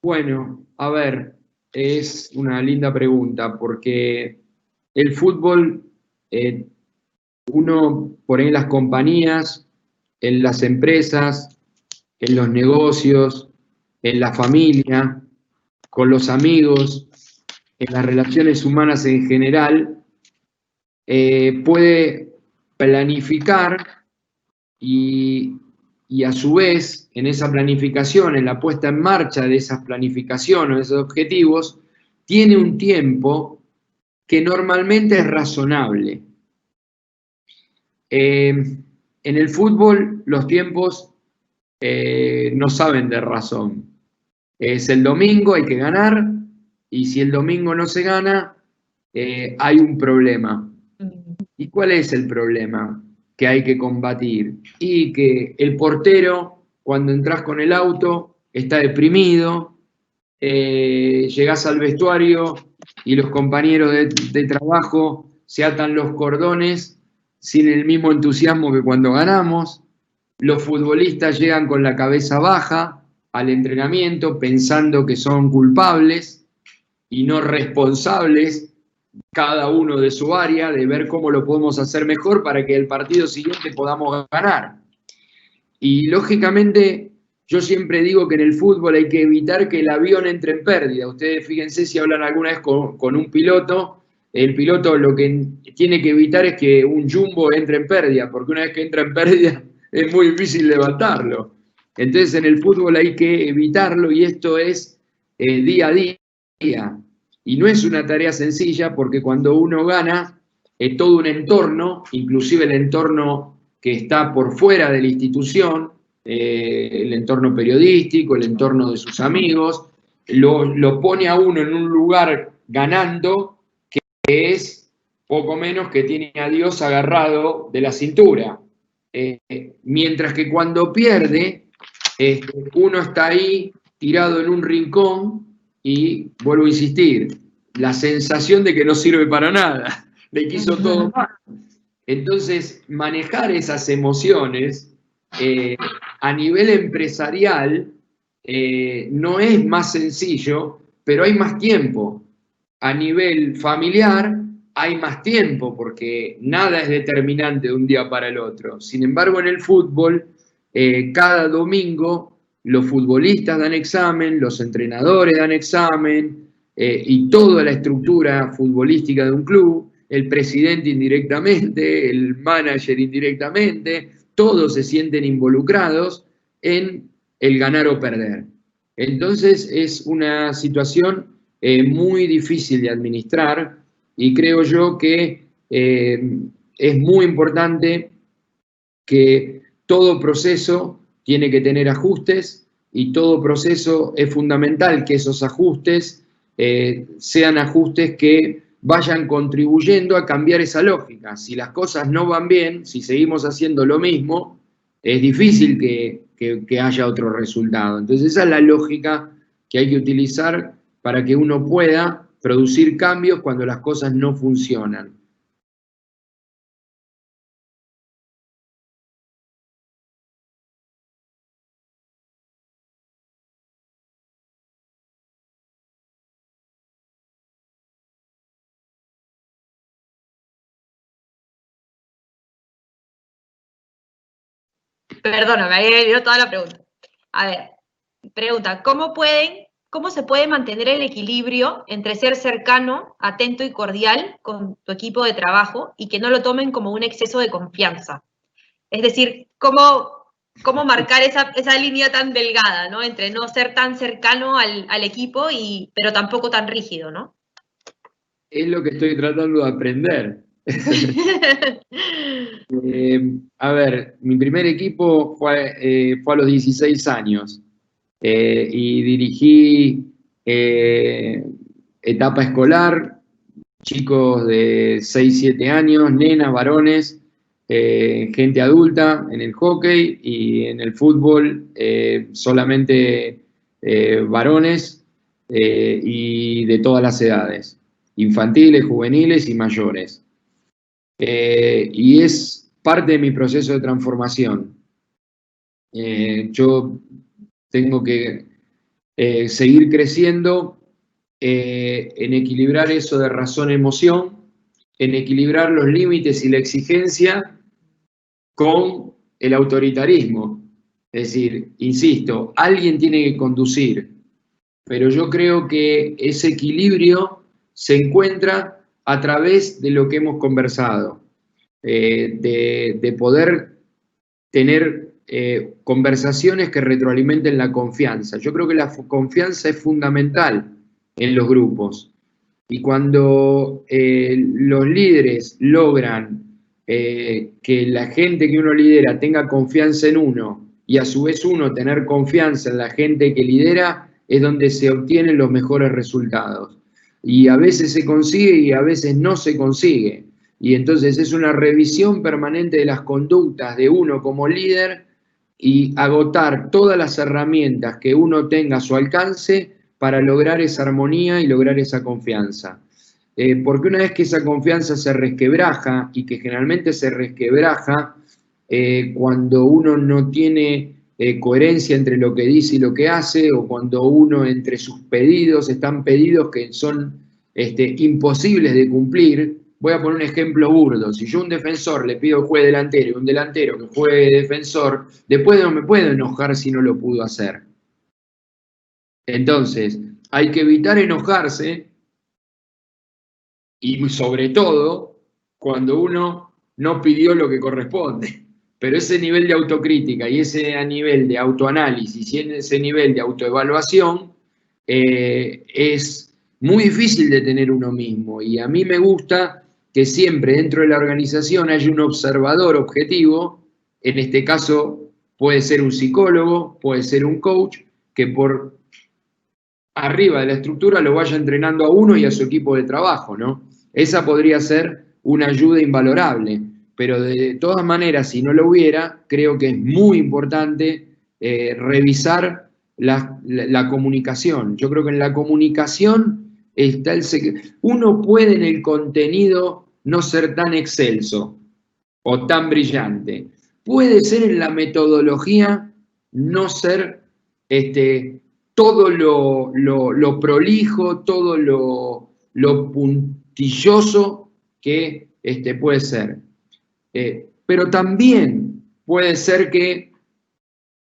Bueno, a ver, es una linda pregunta, porque el fútbol, uno por ahí en las compañías, en las empresas, en los negocios, en la familia, con los amigos, en las relaciones humanas en general, puede planificar y y a su vez, en esa planificación, en la puesta en marcha de esas planificaciones, de esos objetivos, tiene un tiempo que normalmente es razonable. En el fútbol los tiempos no saben de razón. Es el domingo, hay que ganar, y si el domingo no se gana, hay un problema. ¿Y cuál es el problema que hay que combatir? Y que el portero, cuando entras con el auto, está deprimido, llegás al vestuario y los compañeros de trabajo se atan los cordones sin el mismo entusiasmo que cuando ganamos. Los futbolistas llegan con la cabeza baja al entrenamiento pensando que son culpables y no responsables, cada uno de su área, de ver cómo lo podemos hacer mejor para que el partido siguiente podamos ganar. Y lógicamente yo siempre digo que en el fútbol hay que evitar que el avión entre en pérdida. Ustedes fíjense si hablan alguna vez con un piloto, el piloto lo que tiene que evitar es que un jumbo entre en pérdida, porque una vez que entra en pérdida es muy difícil levantarlo. Entonces en el fútbol hay que evitarlo y esto es día a día. Y no es una tarea sencilla porque cuando uno gana, todo un entorno, inclusive el entorno que está por fuera de la institución, el entorno periodístico, el entorno de sus amigos, lo pone a uno en un lugar ganando que es poco menos que tiene a Dios agarrado de la cintura. Mientras que cuando pierde, uno está ahí tirado en un rincón y, vuelvo a insistir, la sensación de que no sirve para nada, le quiso todo mal. Entonces, manejar esas emociones a nivel empresarial no es más sencillo, pero hay más tiempo. A nivel familiar hay más tiempo, porque nada es determinante de un día para el otro. Sin embargo, en el fútbol, cada domingo los futbolistas dan examen, los entrenadores dan examen, y toda la estructura futbolística de un club, el presidente indirectamente, el manager indirectamente, todos se sienten involucrados en el ganar o perder. Entonces es una situación muy difícil de administrar y creo yo que es muy importante que todo proceso tiene que tener ajustes y todo proceso es fundamental que esos ajustes sean ajustes que vayan contribuyendo a cambiar esa lógica. Si las cosas no van bien, si seguimos haciendo lo mismo, es difícil que haya otro resultado. Entonces esa es la lógica que hay que utilizar para que uno pueda producir cambios cuando las cosas no funcionan. Perdona, me había leído toda la pregunta. A ver, pregunta, ¿cómo se puede mantener el equilibrio entre ser cercano, atento y cordial con tu equipo de trabajo y que no lo tomen como un exceso de confianza? Es decir, ¿cómo marcar esa línea tan delgada, ¿no? Entre no ser tan cercano al equipo, pero tampoco tan rígido, ¿no? Es lo que estoy tratando de aprender. A ver, mi primer equipo fue a los 16 años y dirigí etapa escolar, chicos de 6, 7 años, nenas, varones, gente adulta en el hockey y en el fútbol solamente varones y de todas las edades, infantiles, juveniles y mayores. Y es parte de mi proceso de transformación. Yo tengo que seguir creciendo en equilibrar eso de razón-emoción, en equilibrar los límites y la exigencia con el autoritarismo. Es decir, insisto, alguien tiene que conducir, pero yo creo que ese equilibrio se encuentra a través de lo que hemos conversado, de poder tener conversaciones que retroalimenten la confianza. Yo creo que la confianza es fundamental en los grupos. Y cuando los líderes logran que la gente que uno lidera tenga confianza en uno y a su vez uno tener confianza en la gente que lidera, es donde se obtienen los mejores resultados. Y a veces se consigue y a veces no se consigue. Y entonces es una revisión permanente de las conductas de uno como líder y agotar todas las herramientas que uno tenga a su alcance para lograr esa armonía y lograr esa confianza. Porque una vez que esa confianza se resquebraja, y que generalmente se resquebraja cuando uno no tiene coherencia entre lo que dice y lo que hace, o cuando uno entre sus pedidos están pedidos que son imposibles de cumplir. Voy a poner un ejemplo burdo. Si yo a un defensor le pido que juegue delantero y un delantero que juegue defensor, después no me puedo enojar si no lo pudo hacer. Entonces, hay que evitar enojarse, y sobre todo cuando uno no pidió lo que corresponde. Pero ese nivel de autocrítica y ese nivel de autoanálisis y ese nivel de autoevaluación es muy difícil de tener uno mismo. Y a mí me gusta que siempre dentro de la organización haya un observador objetivo. En este caso puede ser un psicólogo, puede ser un coach, que por arriba de la estructura lo vaya entrenando a uno y a su equipo de trabajo, ¿no? Esa podría ser una ayuda invalorable, pero de todas maneras, si no lo hubiera, creo que es muy importante revisar la comunicación. Yo creo que en la comunicación está el secreto. Uno puede en el contenido no ser tan excelso o tan brillante. Puede ser en la metodología no ser todo lo prolijo, todo lo puntilloso que puede ser. Pero también puede ser que,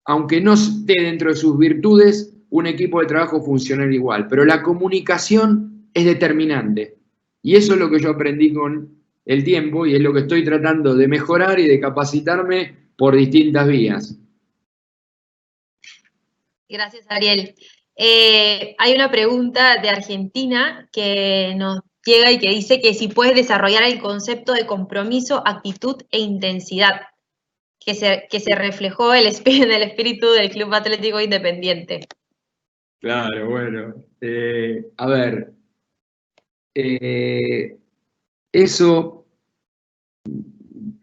aunque no esté dentro de sus virtudes, un equipo de trabajo funcione igual. Pero la comunicación es determinante. Y eso es lo que yo aprendí con el tiempo y es lo que estoy tratando de mejorar y de capacitarme por distintas vías. Gracias, Ariel. Hay una pregunta de Argentina que nos llega y que dice que si puedes desarrollar el concepto de compromiso, actitud e intensidad que se reflejó en el espíritu del Club Atlético Independiente. Claro, bueno. A ver, eso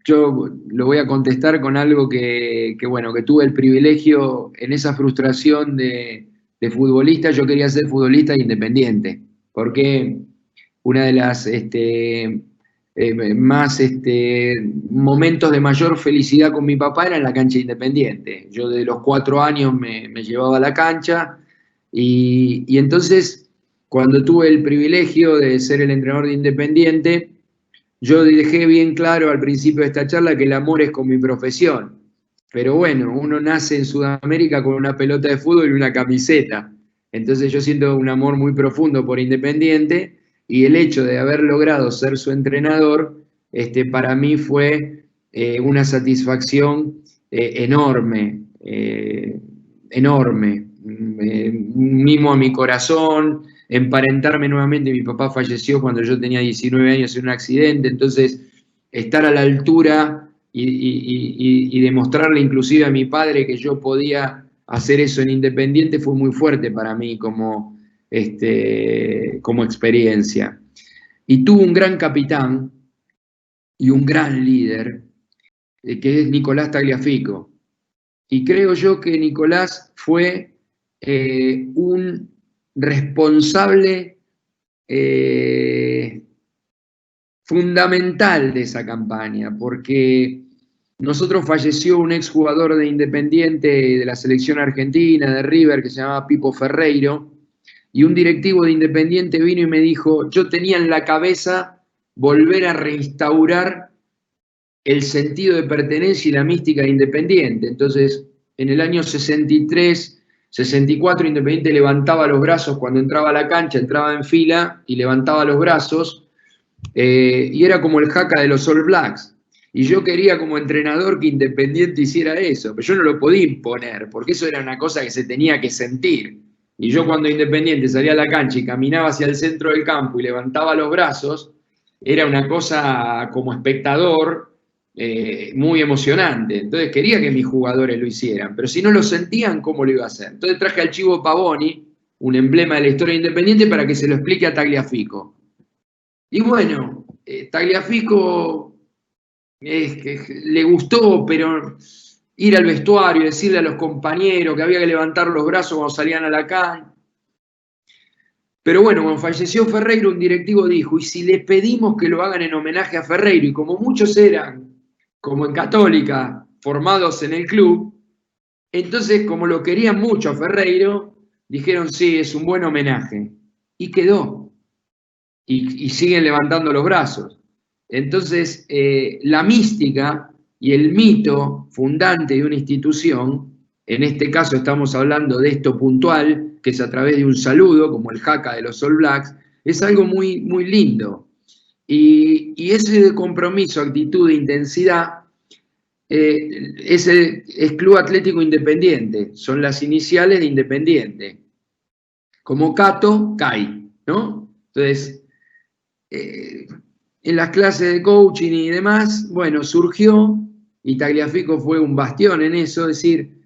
yo lo voy a contestar con algo que tuve el privilegio en esa frustración de futbolista. Yo quería ser futbolista independiente, porque una de las momentos de mayor felicidad con mi papá era en la cancha Independiente. Yo de los 4 años me llevaba a la cancha y entonces cuando tuve el privilegio de ser el entrenador de Independiente, yo dejé bien claro al principio de esta charla que el amor es con mi profesión. Pero bueno, uno nace en Sudamérica con una pelota de fútbol y una camiseta. Entonces yo siento un amor muy profundo por Independiente y el hecho de haber logrado ser su entrenador, para mí fue una satisfacción enorme, enorme. Un mimo a mi corazón, emparentarme nuevamente. Mi papá falleció cuando yo tenía 19 años en un accidente, entonces estar a la altura y demostrarle inclusive a mi padre que yo podía hacer eso en Independiente fue muy fuerte para mí como experiencia. Y tuvo un gran capitán y un gran líder, que es Nicolás Tagliafico. Y creo yo que Nicolás fue un responsable fundamental de esa campaña, porque nosotros falleció un exjugador de Independiente, de la selección argentina, de River, que se llamaba Pipo Ferreiro, y un directivo de Independiente vino y me dijo, yo tenía en la cabeza volver a reinstaurar el sentido de pertenencia y la mística de Independiente. Entonces, en el año 63, 64, Independiente levantaba los brazos cuando entraba a la cancha, entraba en fila y levantaba los brazos, y era como el Haka de los All Blacks. Y yo quería como entrenador que Independiente hiciera eso, pero yo no lo podía imponer, porque eso era una cosa que se tenía que sentir. Y yo cuando Independiente salía a la cancha y caminaba hacia el centro del campo y levantaba los brazos, era una cosa como espectador muy emocionante. Entonces quería que mis jugadores lo hicieran, pero si no lo sentían, ¿cómo lo iba a hacer? Entonces traje al Chivo Pavoni, un emblema de la historia de Independiente, para que se lo explique a Tagliafico. Y bueno, Tagliafico le gustó, pero ir al vestuario y decirle a los compañeros que había que levantar los brazos cuando salían a la cancha. Pero bueno, cuando falleció Ferreiro, un directivo dijo, ¿y si le pedimos que lo hagan en homenaje a Ferreiro? Y como muchos eran, como en Católica, formados en el club, entonces como lo querían mucho a Ferreiro, dijeron, sí, es un buen homenaje. Y quedó. Y siguen levantando los brazos. Entonces, la mística y el mito fundante de una institución, en este caso estamos hablando de esto puntual, que es a través de un saludo, como el haka de los All Blacks, es algo muy, muy lindo. Y ese compromiso, actitud e intensidad es Club Atlético Independiente, son las iniciales de Independiente. Como Cato, CAI, ¿no? Entonces, en las clases de coaching y demás, bueno, surgió, y Tagliafico fue un bastión en eso, decir,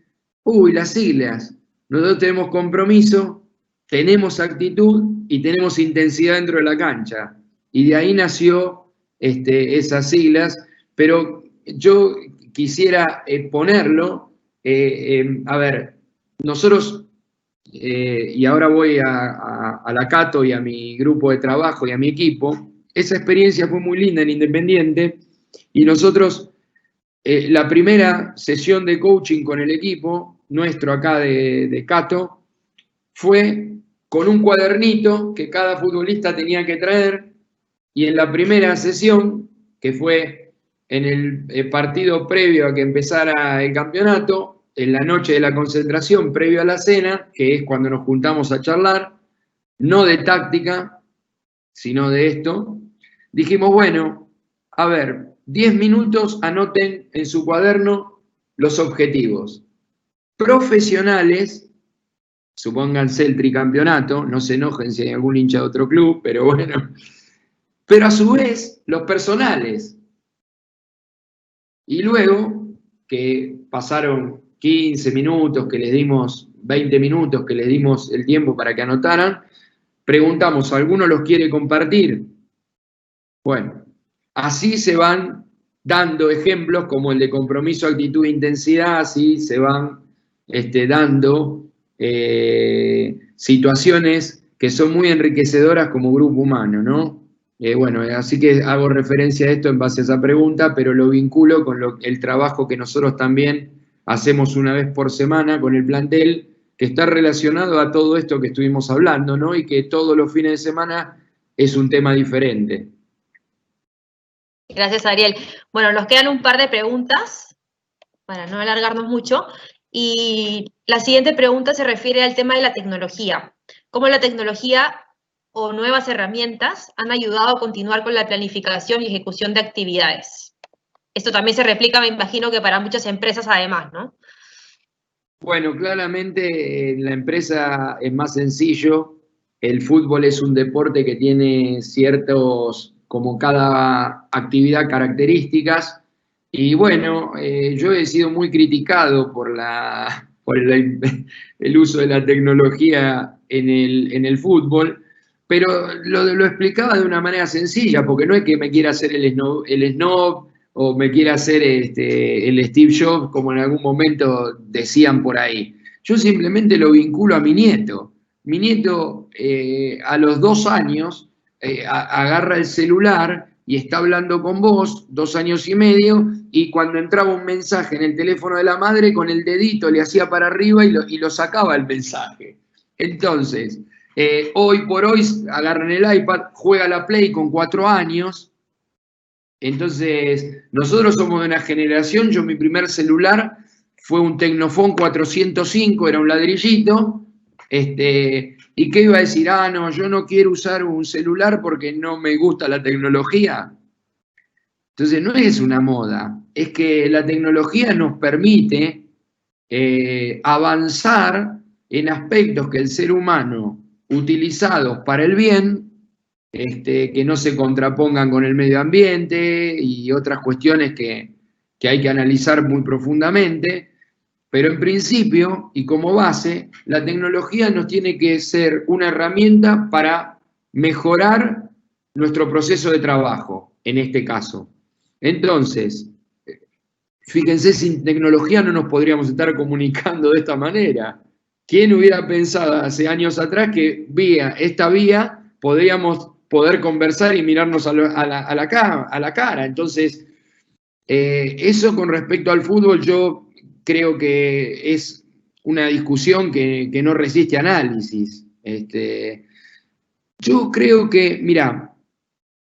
las siglas, nosotros tenemos compromiso, tenemos actitud y tenemos intensidad dentro de la cancha. Y de ahí nació esas siglas, pero yo quisiera ponerlo, a ver, nosotros, y ahora voy a la Cato y a mi grupo de trabajo y a mi equipo, esa experiencia fue muy linda en Independiente y nosotros, la primera sesión de coaching con el equipo nuestro acá de Cato fue con un cuadernito que cada futbolista tenía que traer y en la primera sesión, que fue en el partido previo a que empezara el campeonato, en la noche de la concentración, previo a la cena, que es cuando nos juntamos a charlar, no de táctica, sino de esto, dijimos, bueno, a ver, 10 minutos, anoten en su cuaderno los objetivos. Profesionales, supónganse el tricampeonato, no se enojen si hay algún hincha de otro club, pero bueno, pero a su vez los personales. Y luego, que pasaron 15 minutos, que les dimos 20 minutos, que les dimos el tiempo para que anotaran, preguntamos, ¿alguno los quiere compartir? Bueno, así se van dando ejemplos como el de compromiso, actitud e intensidad, así se van dando situaciones que son muy enriquecedoras como grupo humano, ¿no? Bueno, así que hago referencia a esto en base a esa pregunta, pero lo vinculo con el trabajo que nosotros también hacemos una vez por semana con el plantel, que está relacionado a todo esto que estuvimos hablando, ¿no? Y que todos los fines de semana es un tema diferente. Gracias, Ariel. Bueno, nos quedan un par de preguntas para no alargarnos mucho. Y la siguiente pregunta se refiere al tema de la tecnología. ¿Cómo la tecnología o nuevas herramientas han ayudado a continuar con la planificación y ejecución de actividades? Esto también se replica, me imagino, que para muchas empresas además, ¿no? Bueno, claramente en la empresa es más sencillo. El fútbol es un deporte que tiene ciertos, como cada actividad, características. Y bueno, yo he sido muy criticado por el uso de la tecnología en el fútbol, pero lo explicaba de una manera sencilla, porque no es que me quiera hacer el snob o me quiera hacer el Steve Jobs, como en algún momento decían por ahí. Yo simplemente lo vinculo a mi nieto. Mi nieto a los 2 años agarra el celular y está hablando con vos, 2 años y medio, y cuando entraba un mensaje en el teléfono de la madre, con el dedito le hacía para arriba y lo sacaba el mensaje. Entonces, hoy por hoy agarran el iPad, juega la Play con 4 años. Entonces, nosotros somos de una generación, mi primer celular fue un Tecnofón 405, era un ladrillito, ¿y qué iba a decir? No, yo no quiero usar un celular porque no me gusta la tecnología. Entonces no es una moda, es que la tecnología nos permite avanzar en aspectos que el ser humano, utilizados para el bien, que no se contrapongan con el medio ambiente y otras cuestiones que hay que analizar muy profundamente, pero en principio y como base, la tecnología nos tiene que ser una herramienta para mejorar nuestro proceso de trabajo, en este caso. Entonces, fíjense, sin tecnología no nos podríamos estar comunicando de esta manera. ¿Quién hubiera pensado hace años atrás que vía esta vía podríamos poder conversar y mirarnos a la cara? Entonces, eso con respecto al fútbol yo creo que es una discusión que no resiste análisis. Yo creo que, mira,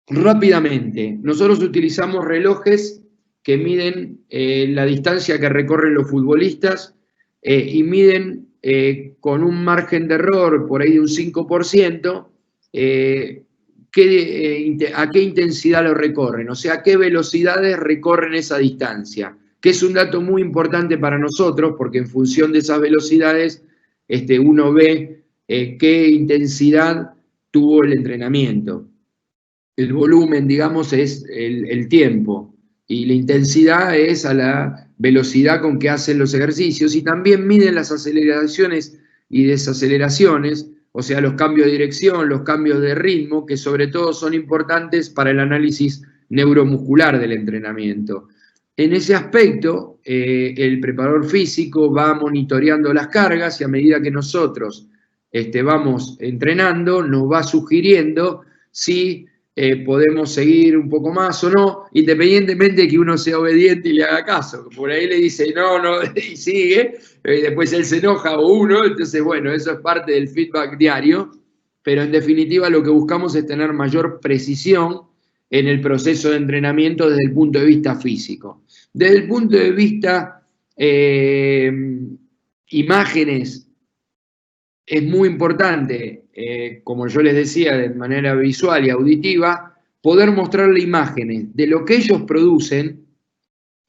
rápidamente, nosotros utilizamos relojes que miden la distancia que recorren los futbolistas y miden con un margen de error por ahí de un 5%, a qué intensidad lo recorren, o sea, a qué velocidades recorren esa distancia, que es un dato muy importante para nosotros, porque en función de esas velocidades uno ve qué intensidad tuvo el entrenamiento. El volumen, digamos, es el tiempo, y la intensidad es a la velocidad con que hacen los ejercicios, y también miden las aceleraciones y desaceleraciones, o sea, los cambios de dirección, los cambios de ritmo, que sobre todo son importantes para el análisis neuromuscular del entrenamiento. En ese aspecto, el preparador físico va monitoreando las cargas y a medida que nosotros vamos entrenando, nos va sugiriendo si podemos seguir un poco más o no, independientemente de que uno sea obediente y le haga caso. Por ahí le dice no, y sigue, después él se enoja o uno, entonces bueno, eso es parte del feedback diario, pero en definitiva lo que buscamos es tener mayor precisión en el proceso de entrenamiento desde el punto de vista físico. Desde el punto de vista imágenes, es muy importante, como yo les decía, de manera visual y auditiva, poder mostrarle imágenes de lo que ellos producen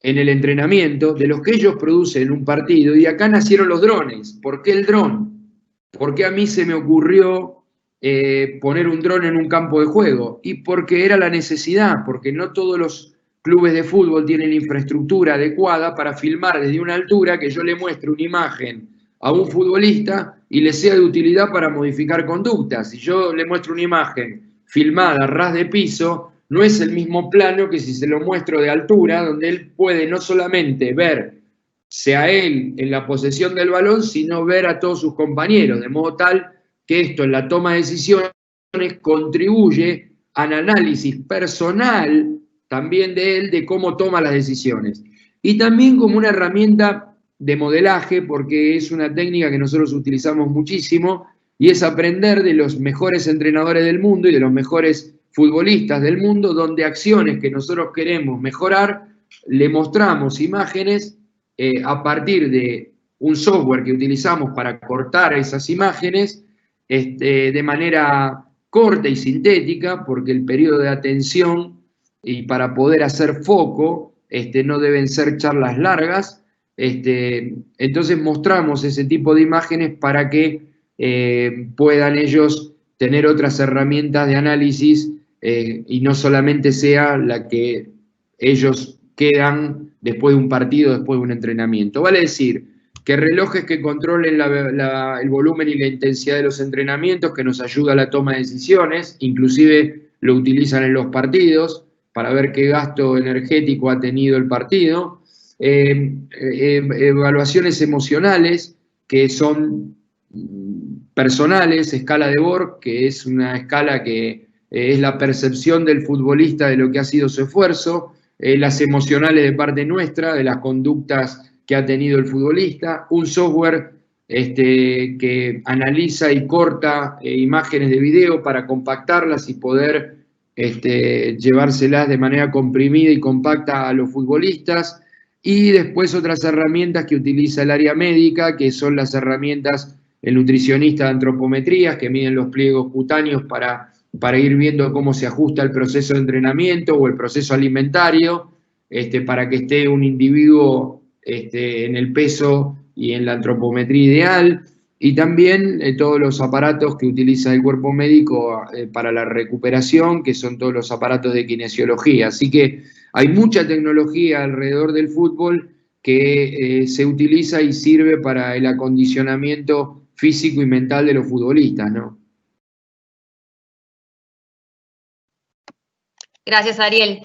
en el entrenamiento, de lo que ellos producen en un partido, y acá nacieron los drones. ¿Por qué el dron? ¿Por qué a mí se me ocurrió poner un dron en un campo de juego? Y porque era la necesidad, porque no todos los clubes de fútbol tienen infraestructura adecuada para filmar desde una altura que yo le muestre una imagen a un futbolista y le sea de utilidad para modificar conductas. Si yo le muestro una imagen filmada a ras de piso, no es el mismo plano que si se lo muestro de altura, donde él puede no solamente verse a él en la posesión del balón, sino ver a todos sus compañeros, de modo tal que esto en la toma de decisiones contribuye al análisis personal también de él, de cómo toma las decisiones. Y también como una herramienta de modelaje, porque es una técnica que nosotros utilizamos muchísimo, y es aprender de los mejores entrenadores del mundo y de los mejores futbolistas del mundo, donde acciones que nosotros queremos mejorar, le mostramos imágenes a partir de un software que utilizamos para cortar esas imágenes de manera corta y sintética, porque el periodo de atención y para poder hacer foco no deben ser charlas largas. Entonces mostramos ese tipo de imágenes para que puedan ellos tener otras herramientas de análisis y no solamente sea la que ellos quedan después de un partido, después de un entrenamiento. Vale decir que relojes que controlen el volumen y la intensidad de los entrenamientos, que nos ayuda a la toma de decisiones, inclusive lo utilizan en los partidos para ver qué gasto energético ha tenido el partido. Evaluaciones emocionales que son personales, escala de Borg, que es una escala que es la percepción del futbolista de lo que ha sido su esfuerzo, las emocionales de parte nuestra, de las conductas que ha tenido el futbolista, un software que analiza y corta imágenes de video para compactarlas y poder llevárselas de manera comprimida y compacta a los futbolistas. Y después otras herramientas que utiliza el área médica, que son las herramientas, el nutricionista de antropometrías, que miden los pliegos cutáneos para para ir viendo cómo se ajusta el proceso de entrenamiento o el proceso alimentario, para que esté un individuo en el peso y en la antropometría ideal, y también todos los aparatos que utiliza el cuerpo médico para la recuperación, que son todos los aparatos de kinesiología. Así que hay mucha tecnología alrededor del fútbol que se utiliza y sirve para el acondicionamiento físico y mental de los futbolistas, ¿no? Gracias, Ariel.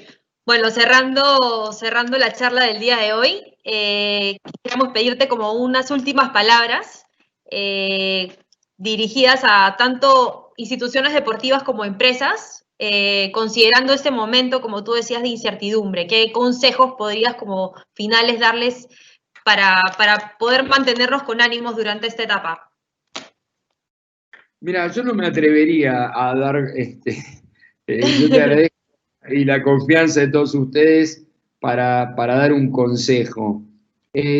Bueno, cerrando la charla del día de hoy, quisiéramos pedirte como unas últimas palabras dirigidas a tanto instituciones deportivas como empresas, considerando este momento, como tú decías, de incertidumbre. ¿Qué consejos podrías como finales darles para poder mantenernos con ánimos durante esta etapa? Mira, yo no me atrevería a dar, yo te agradezco y la confianza de todos ustedes para dar un consejo.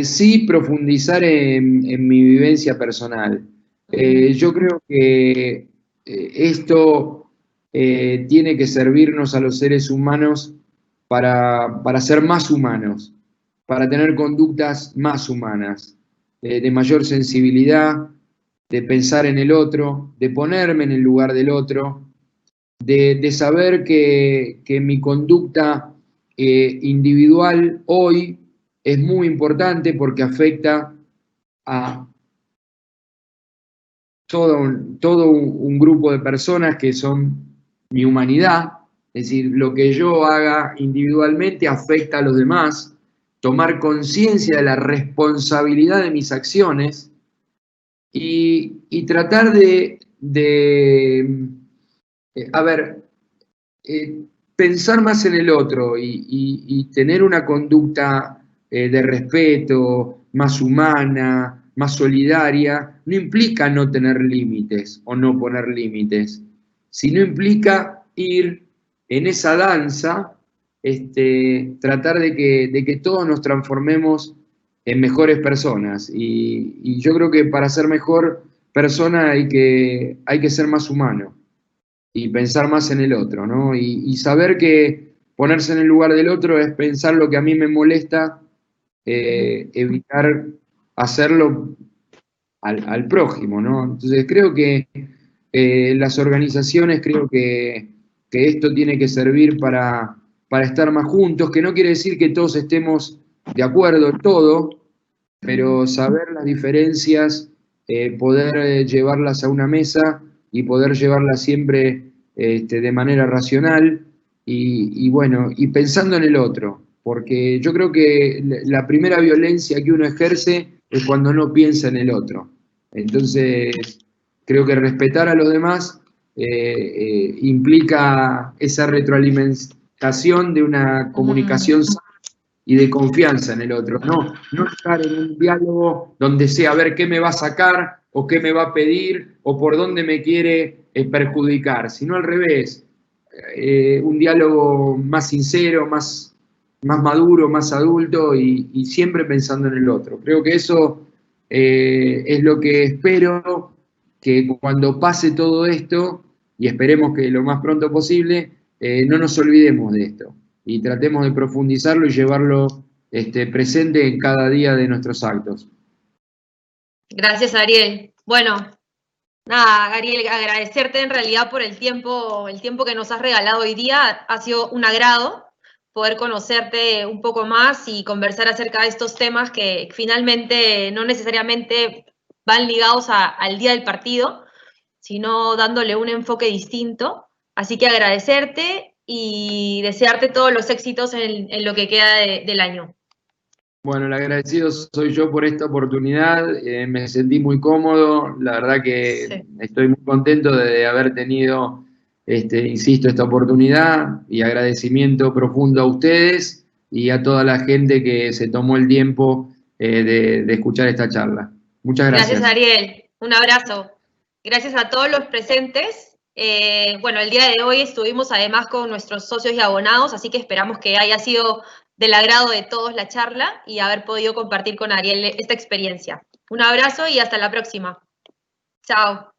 Sí, profundizar en mi vivencia personal. Yo creo que esto tiene que servirnos a los seres humanos para ser más humanos, para tener conductas más humanas, de mayor sensibilidad, de pensar en el otro, de ponerme en el lugar del otro, de saber que mi conducta individual hoy es muy importante porque afecta a todo un grupo de personas que son mi humanidad. Es decir, lo que yo haga individualmente afecta a los demás, tomar conciencia de la responsabilidad de mis acciones y tratar a ver, pensar más en el otro y tener una conducta de respeto, más humana, más solidaria, no implica no tener límites o no poner límites, sino implica ir en esa danza, tratar de que todos nos transformemos en mejores personas. Y yo creo que para ser mejor persona hay que ser más humano y pensar más en el otro, ¿no? Y saber que ponerse en el lugar del otro es pensar lo que a mí me molesta, evitar hacerlo al prójimo, ¿no? Entonces creo que las organizaciones, creo que esto tiene que servir para estar más juntos, que no quiere decir que todos estemos de acuerdo en todo, pero saber las diferencias, poder llevarlas a una mesa y poder llevarlas siempre de manera racional y bueno, y pensando en el otro, porque yo creo que la primera violencia que uno ejerce es cuando no piensa en el otro. Entonces, creo que respetar a los demás implica esa retroalimentación de una comunicación sana y de confianza en el otro, no estar en un diálogo donde sea a ver qué me va a sacar o qué me va a pedir o por dónde me quiere perjudicar, sino al revés, un diálogo más sincero, más maduro, más adulto y siempre pensando en el otro. Creo que eso es lo que espero que cuando pase todo esto, y esperemos que lo más pronto posible, no nos olvidemos de esto y tratemos de profundizarlo y llevarlo presente en cada día de nuestros actos. Gracias, Ariel. Bueno, nada, Ariel, agradecerte en realidad por el tiempo que nos has regalado hoy día. Ha sido un agrado poder conocerte un poco más y conversar acerca de estos temas que finalmente no necesariamente van ligados al día del partido, sino dándole un enfoque distinto. Así que agradecerte y desearte todos los éxitos en lo que queda del año. Bueno, el agradecido soy yo por esta oportunidad, me sentí muy cómodo, la verdad que sí, estoy muy contento de haber tenido, insisto, esta oportunidad y agradecimiento profundo a ustedes y a toda la gente que se tomó el tiempo de escuchar esta charla. Muchas gracias. Gracias, Ariel. Un abrazo. Gracias a todos los presentes. Bueno, el día de hoy estuvimos además con nuestros socios y abonados, así que esperamos que haya sido del agrado de todos la charla y haber podido compartir con Ariel esta experiencia. Un abrazo y hasta la próxima. Chao.